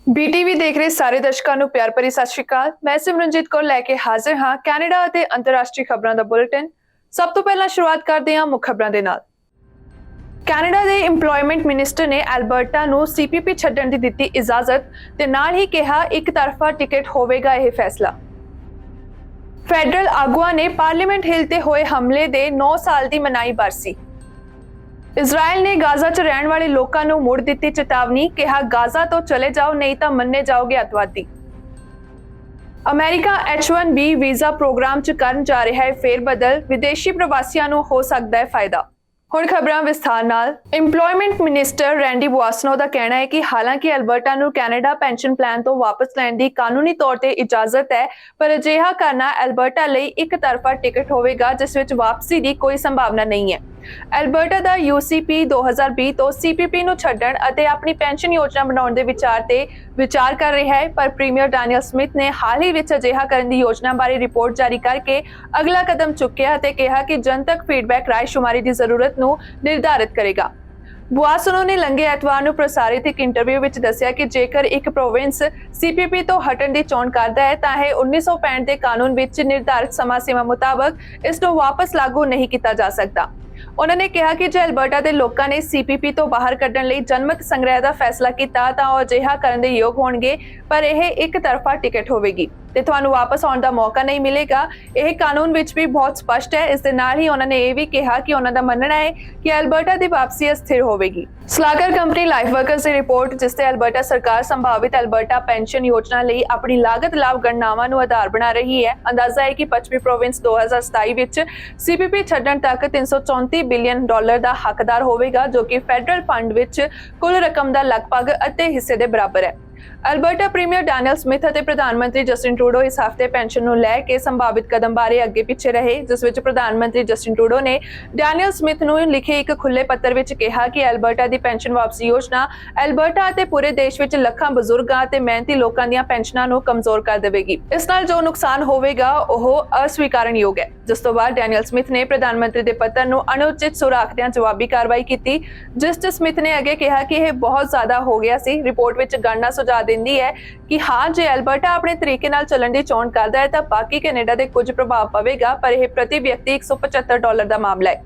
BTV ਦੇਖ ਰਹੇ ਸਾਰੇ ਦਰਸ਼ਕਾਂ ਨੂੰ ਪਿਆਰ ਭਰੀ ਸਤਿ ਸ਼੍ਰੀ ਅਕਾਲ। ਮੈਂ ਸਿਮਰਨਜੀਤ ਕੌਰ ਲੈ ਕੇ ਹਾਜ਼ਰ ਹਾਂ ਕੈਨੇਡਾ ਅਤੇ ਅੰਤਰਰਾਸ਼ਟਰੀ ਖਬਰਾਂ ਦਾ ਬੁਲੇਟਿਨ। ਸਭ ਤੋਂ ਪਹਿਲਾਂ ਸ਼ੁਰੂਆਤ ਕਰਦੇ ਹਾਂ ਮੁੱਖ ਖਬਰਾਂ ਦੇ ਨਾਲ। ਕੈਨੇਡਾ ਦੇ ਇੰਪਲੋਇਮੈਂਟ ਮਿਨਿਸਟਰ ਨੇ ਐਲਬਰਟਾ ਨੂੰ CPP ਛੱਡਣ ਦੀ ਦਿੱਤੀ ਇਜਾਜ਼ਤ ਤੇ ਨਾਲ ਹੀ ਕਿਹਾ ਇੱਕ ਤਰਫਾ ਟਿਕਟ ਹੋਵੇਗਾ ਇਹ ਫੈਸਲਾ। ਫੈਡਰਲ ਆਗੂਆਂ ਨੇ ਪਾਰਲੀਮੈਂਟ ਹਿੱਲ ਤੇ ਹੋਏ ਹਮਲੇ ਦੇ 9 ਸਾਲ ਦੀ ਮਨਾਈ ਬਰਸੀ। ਇਜ਼ਰਾਈਲ ਨੇ ਗਾਜ਼ਾ 'ਚ ਰਹਿਣ ਵਾਲੇ ਲੋਕਾਂ ਨੂੰ ਮੁੜ ਦਿੱਤੀ ਚੇਤਾਵਨੀ, ਕਿਹਾ ਗਾਜ਼ਾ ਤੋਂ ਚਲੇ ਜਾਓ ਨਹੀਂ ਤਾਂ ਮੰਨੇ ਜਾਓਗੇ ਅਤਵਾਦੀ। ਅਮਰੀਕਾ H1B ਵੀਜ਼ਾ ਪ੍ਰੋਗਰਾਮ 'ਚ ਕਰਨ ਜਾ ਰਿਹਾ ਹੈ ਫੇਰਬਦਲ, ਵਿਦੇਸ਼ੀ ਪ੍ਰਵਾਸੀਆਂ ਨੂੰ ਹੋ ਸਕਦਾ ਹੈ ਫਾਇਦਾ। ਹੁਣ ਖਬਰਾਂ ਵਿਸਥਾਰ ਨਾਲ। ਇੰਪਲੋਇਮੈਂਟ ਮਿਨਿਸਟਰ ਰੈਂਡੀ ਬੁਆਸਨੋ ਦਾ ਕਹਿਣਾ ਹੈ ਕਿ ਹਾਲਾਂਕਿ ਐਲਬਰਟਾ ਨੂੰ ਕੈਨੇਡਾ ਪੈਨਸ਼ਨ ਪਲਾਨ ਤੋਂ ਵਾਪਸ ਲੈਣ ਦੀ ਕਾਨੂੰਨੀ ਤੌਰ ਤੇ ਇਜਾਜ਼ਤ ਹੈ, ਪਰ ਅਜਿਹਾ ਕਰਨਾ ਐਲਬਰਟਾ ਲਈ ਇੱਕ ਤਰਫਾ ਟਿਕਟ ਹੋਵੇਗਾ ਜਿਸ ਵਿੱਚ ਵਾਪਸੀ ਦੀ ਕੋਈ ਸੰਭਾਵਨਾ ਨਹੀਂ ਹੈ। ਐਲਬਰਟਾ ਦਾ UCP 2020 ਤੋਂ CPP ਨੂੰ ਛੱਡਣ ਅਤੇ ਆਪਣੀ ਪੈਨਸ਼ਨ ਯੋਜਨਾ ਬਣਾਉਣ ਦੇ ਵਿਚਾਰ ਕਰ ਰਿਹਾ ਹੈ, ਪਰ ਪ੍ਰੀਮੀਅਰ ਡੈਨੀਅਲ ਸਮਿਥ ਨੇ ਹਾਲ ਹੀ ਵਿੱਚ ਅਜਿਹਾ ਕਰਨ ਦੀ ਯੋਜਨਾ ਬਾਰੇ ਰਿਪੋਰਟ ਜਾਰੀ ਕਰਕੇ ਅਗਲਾ ਕਦਮ ਚੁੱਕਿਆ ਅਤੇ ਕਿਹਾ ਕਿ ਜਨਤਕ ਫੀਡਬੈਕ ਰਾਇਸ਼ੁਮਾਰੀ ਦੀ ਜ਼ਰੂਰਤ ਨੂੰ ਨਿਰਧਾਰਿਤ ਕਰੇਗਾ। ਬੁਆਸਨੋ ਨੇ ਲੰਘੇ ਐਤਵਾਰ ਨੂੰ ਪ੍ਰਸਾਰਿਤ ਇੱਕ ਇੰਟਰਵਿਊ ਵਿੱਚ ਦੱਸਿਆ ਕਿ ਜੇਕਰ ਇੱਕ ਪ੍ਰੋਵਿੰਸ CPP ਤੋਂ ਹਟਣ ਦੀ ਚੋਣ ਕਰਦਾ ਹੈ ਤਾਂ ਇਹ 1965 ਦੇ ਕਾਨੂੰਨ ਵਿੱਚ ਨਿਰਧਾਰਿਤ ਸਮਾਂ ਸੀਮਾ ਮੁਤਾਬਕ ਇਸ ਨੂੰ ਵਾਪਸ ਲਾਗੂ ਨਹੀਂ ਕੀਤਾ ਜਾ ਸਕਦਾ। ਉਹਨਾਂ ਨੇ ਕਿਹਾ ਕਿ ਜੇ ਐਲਬਰਟਾ ਦੇ ਲੋਕਾਂ ਨੇ CPP ਤੋਂ ਬਾਹਰ ਕੱਢਣ ਲਈ ਜਨਮਤ ਸੰਗ੍ਰਹਿ ਦਾ ਫੈਸਲਾ ਕੀਤਾ ਤਾਂ ਉਹ ਅਜਿਹਾ ਕਰਨ ਦੇ ਯੋਗ ਹੋਣਗੇ, ਪਰ ਇਹ ਇੱਕ ਤਰਫਾ ਟਿਕਟ ਹੋਵੇਗੀ ਤੇ ਤੁਹਾਨੂੰ ਵਾਪਸ ਆਉਣ ਦਾ ਮੌਕਾ ਨਹੀਂ ਮਿਲੇਗਾ। ਇਹ ਕਾਨੂੰਨ ਵਿੱਚ ਵੀ ਬਹੁਤ ਸਪਸ਼ਟ ਹੈ। ਇਸ ਦੇ ਨਾਲ ਹੀ ਉਹਨਾਂ ਨੇ ਇਹ ਵੀ ਕਿਹਾ ਕਿ ਉਹਨਾਂ ਦਾ ਮੰਨਣਾ ਹੈ ਕਿ ਐਲਬਰਟਾ ਦੀ ਵਾਪਸੀ ਅਸਥਿਰ ਹੋਵੇਗੀ। ਸਲਾਹਕਾਰ ਕੰਪਨੀ ਲਾਈਫ ਵਰਕਰਸ ਦੀ ਰਿਪੋਰਟ, ਜਿਸ ਤੇ ਐਲਬਰਟਾ ਸਰਕਾਰ ਸੰਭਾਵਿਤ ਐਲਬਰਟਾ ਪੈਨਸ਼ਨ ਯੋਜਨਾ ਲਈ ਆਪਣੀ ਲਾਗਤ ਲਾਭ ਗਣਨਾਵਾਂ ਨੂੰ ਆਧਾਰ ਬਣਾ ਰਹੀ ਹੈ, ਅੰਦਾਜ਼ਾ ਹੈ ਕਿ ਪੱਛਮੀ ਪ੍ਰੋਵਿੰਸ 2027 ਵਿੱਚ CPP ਛੱਡਣ ਤੱਕ $334 ਬਿਲੀਅਨ ਦਾ ਹੱਕਦਾਰ ਹੋਵੇਗਾ, ਜੋ ਕਿ ਫੈਡਰਲ ਫੰਡ ਵਿੱਚ ਕੁੱਲ ਰਕਮ ਦਾ ਲਗਭਗ ਅੱਧੇ ਹਿੱਸੇ ਦੇ ਬਰਾਬਰ ਹੈ। ਐਲਬਰਟਾ ਪ੍ਰੀਮੀਅਰ ਡੈਨੀਅਲ ਸਮਿਥ ਅਤੇ ਪ੍ਰਧਾਨ ਮੰਤਰੀ ਜਸਟਿਨ ਟਰੂਡੋ ਇਸ ਹਫ਼ਤੇ ਪੈਨਸ਼ਨ ਨੂੰ ਲੈ ਕੇ ਸੰਭਾਵਿਤ ਕਦਮ ਬਾਰੇ ਅੱਗੇ ਪਿੱਛੇ ਰਹੇ, ਜਿਸ ਵਿੱਚ ਪ੍ਰਧਾਨ ਮੰਤਰੀ ਜਸਟਿਨ ਟਰੂਡੋ ਨੇ ਡੈਨੀਅਲ ਸਮਿਥ ਨੂੰ ਲਿਖੇ ਇੱਕ ਖੁੱਲੇ ਪੱਤਰ ਵਿੱਚ ਕਿਹਾ ਕਿ ਐਲਬਰਟਾ ਦੀ ਪੈਨਸ਼ਨ ਵਾਪਸੀ ਯੋਜਨਾ ਐਲਬਰਟਾ ਅਤੇ ਪੂਰੇ ਦੇਸ਼ ਵਿੱਚ ਲੱਖਾਂ ਬਜ਼ੁਰਗਾਂ ਅਤੇ ਮਿਹਨਤੀ ਲੋਕਾਂ ਦੀਆਂ ਪੈਨਸ਼ਨਾਂ ਨੂੰ ਕਮਜ਼ੋਰ ਕਰ ਦੇਵੇਗੀ। ਇਸ ਨਾਲ ਜੋ ਨੁਕਸਾਨ ਹੋਵੇਗਾ ਉਹ ਅਸਵੀਕਾਰਨਯੋਗ ਹੈ। ਜਿਸ ਤੋਂ ਬਾਅਦ ਡੈਨੀਅਲ ਸਮਿਥ ਨੇ ਪ੍ਰਧਾਨ ਮੰਤਰੀ ਦੇ ਪੱਤਰ ਨੂੰ ਅਣਉਚਿਤ ਸੁਰ ਆਖਦਿਆਂ ਜਵਾਬੀ ਕਾਰਵਾਈ ਕੀਤੀ, ਜਿਸ 'ਚ ਸਮਿਥ ਨੇ ਅੱਗੇ ਕਿਹਾ ਕਿ ਇਹ ਬਹੁਤ ਜ਼ਿਆਦਾ ਹੋ ਗਿਆ ਸੀ। ਰਿਪੋਰਟ ਵਿੱਚ ਗਣਨਾ ਸੁਝਾਅ ਦਿੰਦੀ ਹੈ ਕਿ ਹਾਂ, ਜੇ ਐਲਬਰਟਾ ਆਪਣੇ ਤਰੀਕੇ ਨਾਲ ਚੱਲਣ ਦੀ ਚੋਣ ਕਰਦਾ ਹੈ ਤਾਂ ਬਾਕੀ ਕੈਨੇਡਾ ਦੇ ਕੁਝ ਪ੍ਰਭਾਵ ਪਵੇਗਾ, ਪਰ ਇਹ ਪ੍ਰਤੀ ਵਿਅਕਤੀ $175 ਦਾ ਮਾਮਲਾ ਹੈ।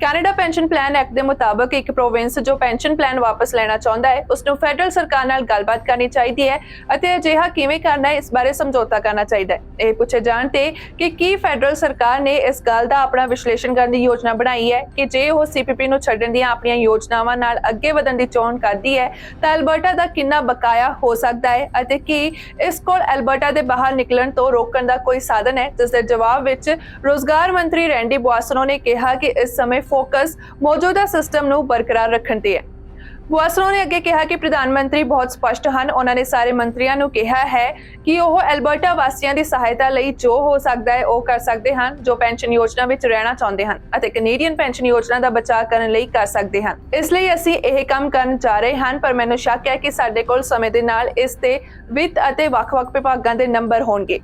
ਕੈਨੇਡਾ ਪੈਨਸ਼ਨ ਪਲਾਨ ਐਕਟ ਦੇ ਮੁਤਾਬਕ ਇੱਕ ਪ੍ਰੋਵਿੰਸ ਜੋ ਪੈਨਸ਼ਨ ਪਲਾਨ ਵਾਪਸ ਲੈਣਾ ਚਾਹੁੰਦਾ ਹੈ ਉਸ ਨੂੰ ਫੈਡਰਲ ਸਰਕਾਰ ਨਾਲ ਗੱਲਬਾਤ ਕਰਨੀ ਚਾਹੀਦੀ ਹੈ ਅਤੇ ਅਜਿਹਾ ਕਿਵੇਂ ਕਰਨਾ ਹੈ ਇਸ ਬਾਰੇ ਸਮਝੌਤਾ ਕਰਨਾ ਚਾਹੀਦਾ ਹੈ। ਇਹ ਪੁੱਛੇ ਜਾਣ ਤੇ ਕਿ ਕੀ ਫੈਡਰਲ ਸਰਕਾਰ ਨੇ ਇਸ ਗੱਲ ਦਾ ਆਪਣਾ ਵਿਸ਼ਲੇਸ਼ਣ ਕਰਨ ਦੀ ਯੋਜਨਾ ਬਣਾਈ ਹੈ ਕਿ ਜੇ ਉਹ CPP ਨੂੰ ਛੱਡਣ ਦੀਆਂ ਆਪਣੀਆਂ ਯੋਜਨਾਵਾਂ ਨਾਲ ਅੱਗੇ ਵਧਣ ਦੀ ਚੋਣ ਕਰਦੀ ਹੈ ਤਾਂ ਐਲਬਰਟਾ ਦਾ ਕਿੰਨਾ ਬਕਾਇਆ ਹੋ ਸਕਦਾ ਹੈ ਅਤੇ ਕੀ ਇਸ ਕੋਲ ਐਲਬਰਟਾ ਦੇ ਬਾਹਰ ਨਿਕਲਣ ਤੋਂ ਰੋਕਣ ਦਾ ਕੋਈ ਸਾਧਨ ਹੈ। ਜਿਸ ਦੇ ਜਵਾਬ ਵਿੱਚ ਰੋਜ਼ਗਾਰ ਮੰਤਰੀ ਰੈਂਡੀ ਬੁਆਸਨੋ ਨੇ ਕਿਹਾ ਕਿ ਇਸ ਸਮੇਂ ਫੋਕਸ ਮੌਜੂਦਾ ਸਿਸਟਮ ਨੂੰ ਬਰਕਰਾਰ ਰੱਖਣ ਤੇ ਹੈ। ਬੁਆਸਨੋ ਨੇ ਅੱਗੇ ਕਿਹਾ ਕਿ ਪ੍ਰਧਾਨ ਮੰਤਰੀ ਬਹੁਤ ਸਪਸ਼ਟ ਹਨ। ਉਹਨਾਂ ਨੇ ਸਾਰੇ ਮੰਤਰੀਆਂ ਨੂੰ ਕਿਹਾ ਹੈ ਕਿ ਉਹ ਐਲਬਰਟਾ ਵਾਸੀਆਂ ਦੀ ਸਹਾਇਤਾ ਲਈ ਜੋ ਹੋ ਸਕਦਾ ਹੈ ਉਹ ਕਰ ਸਕਦੇ ਹਨ, ਜੋ ਪੈਨਸ਼ਨ ਯੋਜਨਾ ਵਿੱਚ ਰਹਿਣਾ ਚਾਹੁੰਦੇ ਹਨ ਅਤੇ ਕੈਨੇਡੀਅਨ ਪੈਨਸ਼ਨ ਯੋਜਨਾ ਦਾ ਬਚਾਅ ਕਰਨ ਲਈ ਕਰ ਸਕਦੇ ਹਨ। ਇਸ ਲਈ ਅਸੀਂ ਇਹ ਕੰਮ ਕਰਨ ਜਾ ਰਹੇ ਹਾਂ, ਪਰ ਮੈਨੂੰ ਸ਼ੱਕ ਹੈ ਕਿ ਸਾਡੇ ਕੋਲ ਸਮੇਂ ਦੇ ਨਾਲ ਇਸ ਤੇ ਵਿੱਤ ਅਤੇ ਵੱਖ-ਵੱਖ ਵਿਭਾਗਾਂ ਦੇ ਨੰਬਰ ਹੋਣਗੇ।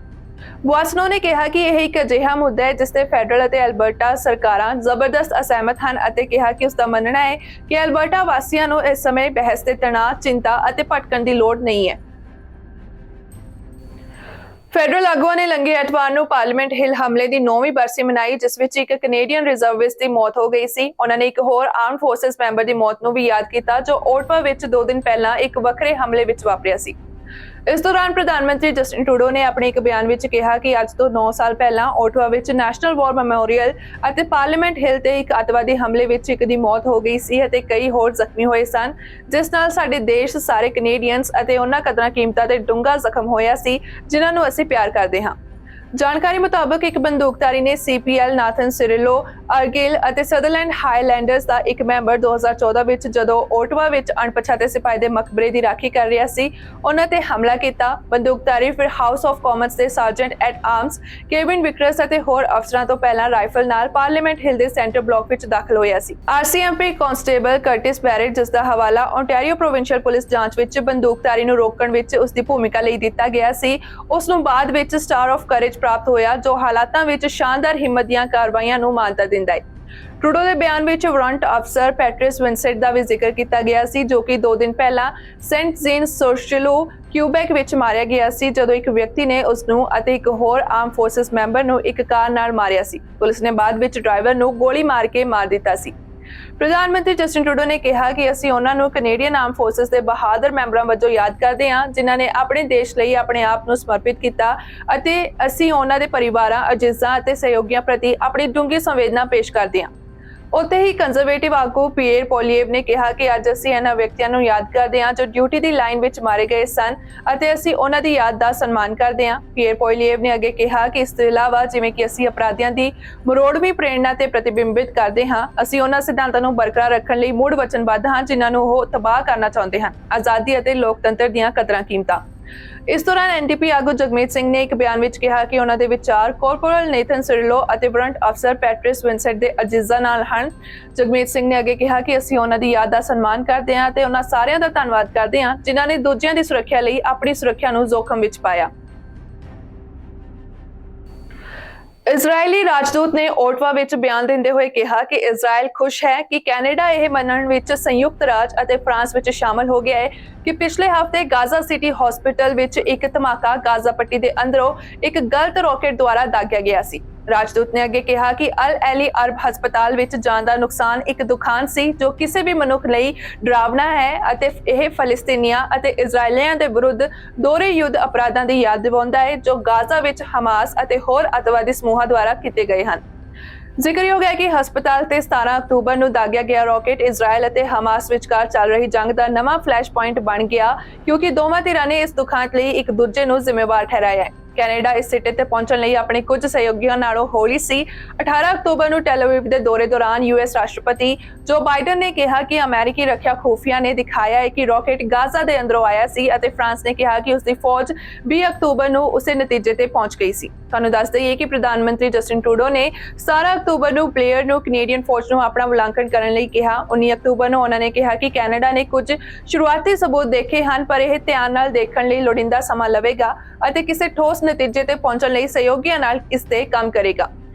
ਬੁਆਸਨੋ ਨੇ ਕਿਹਾ ਕਿ ਇਹ ਇੱਕ ਅਜਿਹਾ ਮੁੱਦਾ ਹੈ ਜਿਸ ਤੇ ਫੈਡਰਲ ਅਤੇ ਐਲਬਰਟਾ ਸਰਕਾਰਾਂ ਜ਼ਬਰਦਸਤ ਅਸਹਿਮਤ ਹਨ ਅਤੇ ਕਿਹਾ ਕਿ ਉਸ ਦਾ ਮੰਨਣਾ ਹੈ ਕਿ ਐਲਬਰਟਾ ਵਾਸੀਆਂ ਨੂੰ ਇਸ ਸਮੇਂ ਬਹਿਸ ਤੇ ਤਣਾਅ, ਚਿੰਤਾ ਅਤੇ ਭਟਕਣ ਦੀ ਲੋੜ ਨਹੀਂ ਹੈ। ਫੈਡਰਲ ਆਗੂਆਂ ਨੇ ਲੰਘੇ ਐਤਵਾਰ ਨੂੰ ਪਾਰਲੀਮੈਂਟ ਹਿੱਲ ਹਮਲੇ ਦੀ 9ਵੀਂ ਬਰਸੀ ਮਨਾਈ, ਜਿਸ ਵਿੱਚ ਇੱਕ ਕੈਨੇਡੀਅਨ ਰਿਜ਼ਰਵਿਸਟ ਦੀ ਮੌਤ ਹੋ ਗਈ ਸੀ। ਉਹਨਾਂ ਨੇ ਇੱਕ ਹੋਰ ਆਰਮਡ ਫੋਰਸਿਸ ਮੈਂਬਰ ਦੀ ਮੌਤ ਨੂੰ ਵੀ ਯਾਦ ਕੀਤਾ ਜੋ ਓਟਵਾ ਵਿੱਚ 2 ਦਿਨ ਪਹਿਲਾਂ ਇੱਕ ਵੱਖਰੇ ਹਮਲੇ ਵਿੱਚ ਵਾਪਰਿਆ ਸੀ। ਇਸ ਦੌਰਾਨ ਪ੍ਰਧਾਨ ਮੰਤਰੀ ਜਸਟਿਨ ਟਰੂਡੋ ਨੇ ਆਪਣੇ ਇੱਕ ਬਿਆਨ ਵਿੱਚ ਕਿਹਾ ਕਿ ਅੱਜ ਤੋਂ 9 ਸਾਲ ਪਹਿਲਾਂ ਓਟਵਾ ਵਿੱਚ ਨੈਸ਼ਨਲ ਵਾਰ ਮੈਮੋਰੀਅਲ ਅਤੇ ਪਾਰਲੀਮੈਂਟ ਹਿੱਲ ਤੇ ਇੱਕ ਅੱਤਵਾਦੀ ਹਮਲੇ ਵਿੱਚ ਇੱਕ ਦੀ ਮੌਤ ਹੋ ਗਈ ਸੀ ਅਤੇ ਕਈ ਹੋਰ ਜ਼ਖਮੀ ਹੋਏ ਸਨ, ਜਿਸ ਨਾਲ ਸਾਡੇ ਦੇਸ਼ ਸਾਰੇ ਕੈਨੇਡੀਅਨਸ ਅਤੇ ਉਹਨਾਂ ਕਦਰਾਂ ਕੀਮਤਾਂ ਤੇ ਡੂੰਘਾ ਜ਼ਖਮ ਹੋਇਆ ਸੀ ਜਿਨ੍ਹਾਂ ਨੂੰ ਅਸੀਂ ਪਿਆਰ ਕਰਦੇ ਹਾਂ। ਜਾਣਕਾਰੀ ਮੁਤਾਬਕ ਇੱਕ ਬੰਦੂਕਧਾਰੀ ਨੇ CPL ਨਾਥਨ ਸਿਰਿਲੋ, ਅਰਗਿਲ ਅਤੇ ਸਦਰਲੈਂਡ ਹਾਈਲੈਂਡਰਸ ਦਾ ਇੱਕ ਮੈਂਬਰ 2014 ਵਿੱਚ ਜਦੋਂ ਓਟਵਾ ਵਿੱਚ ਅਣਪਛਾਤੇ ਸਿਪਾਹੀ ਦੇ ਮਕਬਰੇ ਦੀ ਰਾਖੀ ਕਰ ਰਿਹਾ ਸੀ ਉਹਨਾਂ ਤੇ ਹਮਲਾ ਕੀਤਾ। ਬੰਦੂਕਧਾਰੀ ਫਿਰ ਹਾਊਸ ਆਫ ਕਾਮਨਸ ਦੇ ਸਰਜੈਂਟ ਐਟ ਆਰਮਸ ਕੇਵਿਨ ਵਿਕਰਸ ਅਤੇ ਹੋਰ ਅਫਸਰਾਂ ਤੋਂ ਪਹਿਲਾਂ ਰਾਈਫਲ ਨਾਲ ਪਾਰਲੀਮੈਂਟ ਹਿੱਲ ਦੇ ਸੈਂਟਰ ਬਲਾਕ ਵਿੱਚ ਦਾਖਲ ਹੋਇਆ ਸੀ। RCMP ਕਾਂਸਟੇਬਲ ਕਰਟਿਸ ਬੈਰਟ, ਜਿਸ ਦਾ ਹਵਾਲਾ ਓਨਟਾਰੀਓ ਪ੍ਰੋਵਿੰਸ਼ੀਅਲ ਪੁਲਿਸ ਜਾਂਚ ਵਿੱਚ ਬੰਦੂਕਧਾਰੀ ਨੂੰ ਰੋਕਣ ਵਿੱਚ ਉਸ ਦੀ ਭੂਮਿਕਾ ਲਈ ਦਿੱਤਾ ਗਿਆ ਸੀ, ਉਸ ਨੂੰ ਬਾਅਦ ਵਿੱਚ ਸਟਾਰ ਆਫ ਕਰੇਜ ਪ੍ਰਾਪਤ ਹੋਇਆ ਜੋ ਹਾਲਾਤਾਂ ਵਿੱਚ ਸ਼ਾਨਦਾਰ ਹਿੰਮਤ ਦੀਆਂ ਕਾਰਵਾਈਆਂ ਨੂੰ ਮਾਨਤਾ ਦਿੰਦਾ ਹੈ। ਟਰੂਡੋ ਦੇ ਬਿਆਨ ਵਿੱਚ ਵਾਰੰਟ ਅਫਸਰ ਪੈਟਰਿਸ ਵਿੰਸੈਂਟ ਦਾ ਵੀ ਜ਼ਿਕਰ ਕੀਤਾ ਗਿਆ ਸੀ, ਜੋ ਕਿ 2 ਦਿਨ ਪਹਿਲਾਂ ਸੈਂਟ ਜ਼ੀਨ ਸੋਸ਼ਲੋ ਕਿਊਬੈਕ ਵਿੱਚ ਮਾਰਿਆ ਗਿਆ ਸੀ, ਜਦੋਂ ਇੱਕ ਵਿਅਕਤੀ ਨੇ ਉਸ ਨੂੰ ਅਤੇ ਇੱਕ ਹੋਰ ਆਰਮ ਫੋਰਸਸ ਮੈਂਬਰ ਨੂੰ ਇੱਕ ਕਾਰ ਨਾਲ ਮਾਰਿਆ ਸੀ। ਪੁਲਿਸ ਨੇ ਬਾਅਦ ਵਿੱਚ ਡਰਾਈਵਰ ਨੂੰ ਗੋਲੀ ਮਾਰ ਕੇ ਮਾਰ ਦਿੱਤਾ ਸੀ। ਪ੍ਰਧਾਨ ਮੰਤਰੀ ਜਸਟਿਨ ਟਰੂਡੋ ਨੇ ਕਿਹਾ ਕਿ ਅਸੀਂ ਉਹਨਾਂ ਨੂੰ ਕੈਨੇਡੀਅਨ ਆਰਮ ਫੋਰਸਸ ਦੇ ਬਹਾਦਰ ਮੈਂਬਰਾਂ ਵਜੋਂ ਯਾਦ ਕਰਦੇ ਹਾਂ, ਜਿਨ੍ਹਾਂ ਨੇ ਆਪਣੇ ਦੇਸ਼ ਲਈ ਆਪਣੇ ਆਪ ਨੂੰ ਸਮਰਪਿਤ ਕੀਤਾ, ਅਤੇ ਅਸੀਂ ਉਹਨਾਂ ਦੇ ਪਰਿਵਾਰਾਂ, ਅਜ਼ੀਜ਼ਾਂ ਅਤੇ ਸਹਿਯੋਗੀਆਂ ਪ੍ਰਤੀ ਆਪਣੀ ਡੂੰਘੀ ਸੰਵੇਦਨਾ ਪੇਸ਼ ਕਰਦੇ ਹਾਂ। ਉੱਥੇ ਹੀ ਕੰਜ਼ਰਵੇਟਿਵ ਆਗੂ ਪੀਅਰ ਪੋਲੀਏਵ ਨੇ ਕਿਹਾ ਕਿ ਅੱਜ ਅਸੀਂ ਇਹਨਾਂ ਵਿਅਕਤੀਆਂ ਨੂੰ ਯਾਦ ਕਰਦੇ ਹਾਂ ਜੋ ਡਿਊਟੀ ਦੀ ਲਾਈਨ ਵਿੱਚ ਮਾਰੇ ਗਏ ਸਨ, ਅਤੇ ਅਸੀਂ ਉਹਨਾਂ ਦੀ ਯਾਦ ਦਾ ਸਨਮਾਨ ਕਰਦੇ ਹਾਂ। ਪੀਅਰ ਪੋਲੀਏਵ ਨੇ ਅੱਗੇ ਕਿਹਾ ਕਿ ਇਸ ਤੋਂ ਇਲਾਵਾ ਜਿਵੇਂ ਕਿ ਅਸੀਂ ਅਪਰਾਧੀਆਂ ਦੀ ਮਰੋੜਵੀਂ ਪ੍ਰੇਰਣਾ ਤੇ ਪ੍ਰਤੀਬਿੰਬਿਤ ਕਰਦੇ ਹਾਂ, ਅਸੀਂ ਉਹਨਾਂ ਸਿਧਾਂਤਾਂ ਨੂੰ ਬਰਕਰਾਰ ਰੱਖਣ ਲਈ ਮੁੜ ਵਚਨਬੱਧ ਹਾਂ ਜਿਨ੍ਹਾਂ ਨੂੰ ਉਹ ਤਬਾਹ ਕਰਨਾ ਚਾਹੁੰਦੇ ਹਨ, ਆਜ਼ਾਦੀ ਅਤੇ ਲੋਕਤੰਤਰ ਦੀਆਂ ਕਦਰਾਂ ਕੀਮਤਾਂ। ਇਸ ਦੌਰਾਨ ਐਨਡੀਪੀ ਆਗੂ ਜਗਮੀਤ ਸਿੰਘ ਨੇ ਇੱਕ ਬਿਆਨ ਵਿੱਚ ਕਿਹਾ ਕਿ ਉਹਨਾਂ ਦੇ ਵਿਚਾਰ ਕਾਰਪੋਰਲ ਨੇਥਨ ਸਿਰਲੋ ਅਤੇ ਵਾਰੰਟ ਅਫਸਰ ਪੈਟਰਿਸ ਵਿੰਸੈਂਟ ਦੇ ਅਜ਼ੀਜ਼ਾਂ ਨਾਲ ਹਨ। ਜਗਮੀਤ ਸਿੰਘ ਨੇ ਅੱਗੇ ਕਿਹਾ ਕਿ ਅਸੀਂ ਉਹਨਾਂ ਦੀ ਯਾਦ ਦਾ ਸਨਮਾਨ ਕਰਦੇ ਹਾਂ ਅਤੇ ਉਹਨਾਂ ਸਾਰਿਆਂ ਦਾ ਧੰਨਵਾਦ ਕਰਦੇ ਹਾਂ ਜਿਨ੍ਹਾਂ ਨੇ ਦੂਜਿਆਂ ਦੀ ਸੁਰੱਖਿਆ ਲਈ ਆਪਣੀ ਸੁਰੱਖਿਆ ਨੂੰ ਜ਼ੋਖਮ ਵਿੱਚ ਪਾਇਆ। ਇਜ਼ਰਾਈਲੀ ਰਾਜਦੂਤ ਨੇ ਓਟਵਾ ਵਿੱਚ ਬਿਆਨ ਦਿੰਦੇ ਹੋਏ ਕਿਹਾ ਕਿ ਇਜ਼ਰਾਈਲ ਖੁਸ਼ ਹੈ ਕਿ ਕੈਨੇਡਾ ਇਹ ਮੰਨਣ ਵਿੱਚ ਸੰਯੁਕਤ ਰਾਜ ਅਤੇ ਫਰਾਂਸ ਵਿੱਚ ਸ਼ਾਮਲ ਹੋ ਗਿਆ ਹੈ ਕਿ ਪਿਛਲੇ ਹਫ਼ਤੇ ਗਾਜ਼ਾ ਸਿਟੀ ਹਸਪਤਾਲ ਵਿੱਚ ਇੱਕ ਧਮਾਕਾ ਗਾਜ਼ਾ ਪੱਟੀ ਦੇ ਅੰਦਰੋਂ ਇੱਕ ਗਲਤ ਰਾਕੇਟ ਦੁਆਰਾ ਦਾਗਿਆ ਗਿਆ ਸੀ। ਰਾਜਦੂਤ ਨੇ ਅੱਗੇ ਕਿਹਾ ਕਿ ਅਲ ਐਲੀ ਅਰਬ ਹਸਪਤਾਲ ਵਿੱਚ ਜਾਨ ਦਾ ਨੁਕਸਾਨ ਇੱਕ ਦੁਖਾਂਤ ਸੀ ਜੋ ਕਿਸੇ ਵੀ ਮਨੁੱਖ ਲਈ ਡਰਾਵਨਾ ਹੈ, ਅਤੇ ਇਹ ਫਲਸਤੀਨੀਆਂ ਅਤੇ ਇਜ਼ਰਾਈਲੀਆਂ ਦੇ ਵਿਰੁੱਧ ਦੋਹਰੇ ਯੁੱਧ ਅਪਰਾਧਾਂ ਦੀ ਯਾਦ ਦਿਵਾਉਂਦਾ ਹੈ ਜੋ ਗਾਜ਼ਾ ਵਿੱਚ ਹਮਾਸ ਅਤੇ ਹੋਰ ਅੱਤਵਾਦੀ ਸਮੂਹਾਂ ਦੁਆਰਾ ਕੀਤੇ ਗਏ ਹਨ। ਜ਼ਿਕਰਯੋਗ ਹੈ ਕਿ ਹਸਪਤਾਲ ਤੇ 17 ਅਕਤੂਬਰ ਨੂੰ ਦਾਗਿਆ ਗਿਆ ਰਾਕੇਟ ਇਜ਼ਰਾਈਲ ਅਤੇ ਹਮਾਸ ਵਿਚਕਾਰ ਚੱਲ ਰਹੀ ਜੰਗ ਦਾ ਨਵਾਂ ਫਲੈਸ਼ ਪੁਆਇੰਟ ਬਣ ਗਿਆ, ਕਿਉਂਕਿ ਦੋਵਾਂ ਧਿਰਾਂ ਨੇ ਇਸ ਦੁਖਾਂਤ ਲਈ ਇੱਕ ਦੂਜੇ ਨੂੰ ਜ਼ਿੰਮੇਵਾਰ ਠਹਿਰਾਇਆ ਹੈ। ਕੈਨੇਡਾ ਇਸ ਸਿੱਟੇ ਤੇ ਪਹੁੰਚਣ ਲਈ ਆਪਣੇ ਕੁਝ ਸਹਿਯੋਗੀਆਂ ਨਾਲੋਂ ਹੌਲੀ ਸੀ। 18 ਅਕਤੂਬਰ ਨੂੰ ਟੈਲ ਅਵੀਵ ਦੇ ਦੌਰੇ ਦੌਰਾਨ ਯੂਐਸ ਰਾਸ਼ਟਰਪਤੀ ਜੋ ਬਾਈਡਨ ਨੇ ਕਿਹਾ ਕਿ ਅਮਰੀਕੀ ਰੱਖਿਆ ਖੂਫੀਆ ਨੇ ਦਿਖਾਇਆ ਹੈ ਕਿ ਰਾਕੇਟ ਗਾਜ਼ਾ ਦੇ ਅੰਦਰੋਂ ਆਇਆ ਸੀ, ਅਤੇ ਫਰਾਂਸ ਨੇ ਕਿਹਾ ਕਿ ਉਸ ਦੀ ਫੌਜ 20 ਅਕਤੂਬਰ ਨੂੰ ਉਸੇ ਨਤੀਜੇ ਤੇ ਪਹੁੰਚ ਗਈ ਸੀ। ਤੁਹਾਨੂੰ ਦੱਸ ਦਈਏ ਕਿ ਪ੍ਰਧਾਨ ਮੰਤਰੀ ਜਸਟਿਨ ਟਰੂਡੋ ਨੇ 17 ਅਕਤੂਬਰ ਨੂੰ ਬਲੇਅਰ ਨੂੰ ਕੈਨੇਡੀਅਨ ਫੌਜ ਨੂੰ ਆਪਣਾ ਮੁਲਾਂਕਣ ਕਰਨ ਲਈ ਕਿਹਾ। 19 ਅਕਤੂਬਰ ਨੂੰ ਉਹਨਾਂ ਨੇ ਕਿਹਾ ਕਿ ਕੈਨੇਡਾ ਨੇ ਕੁਝ ਸ਼ੁਰੂਆਤੀ ਸਬੂਤ ਦੇਖੇ ਹਨ, ਪਰ ਇਹ ਧਿਆਨ ਨਾਲ ਦੇਖਣ ਲਈ ਲੋੜੀਂਦਾ ਸਮਾਂ ਲਵੇਗਾ ਅਤੇ ਕਿਸੇ ਠੋਸ ਨਤੀਜੇ ਤੇ ਪਹੁੰਚਣ ਲਈ ਸਹਿਯੋਗੀਆਂ ਨਾਲ ਇਸ ਤੇ ਕੰਮ ਕਰੇਗਾ।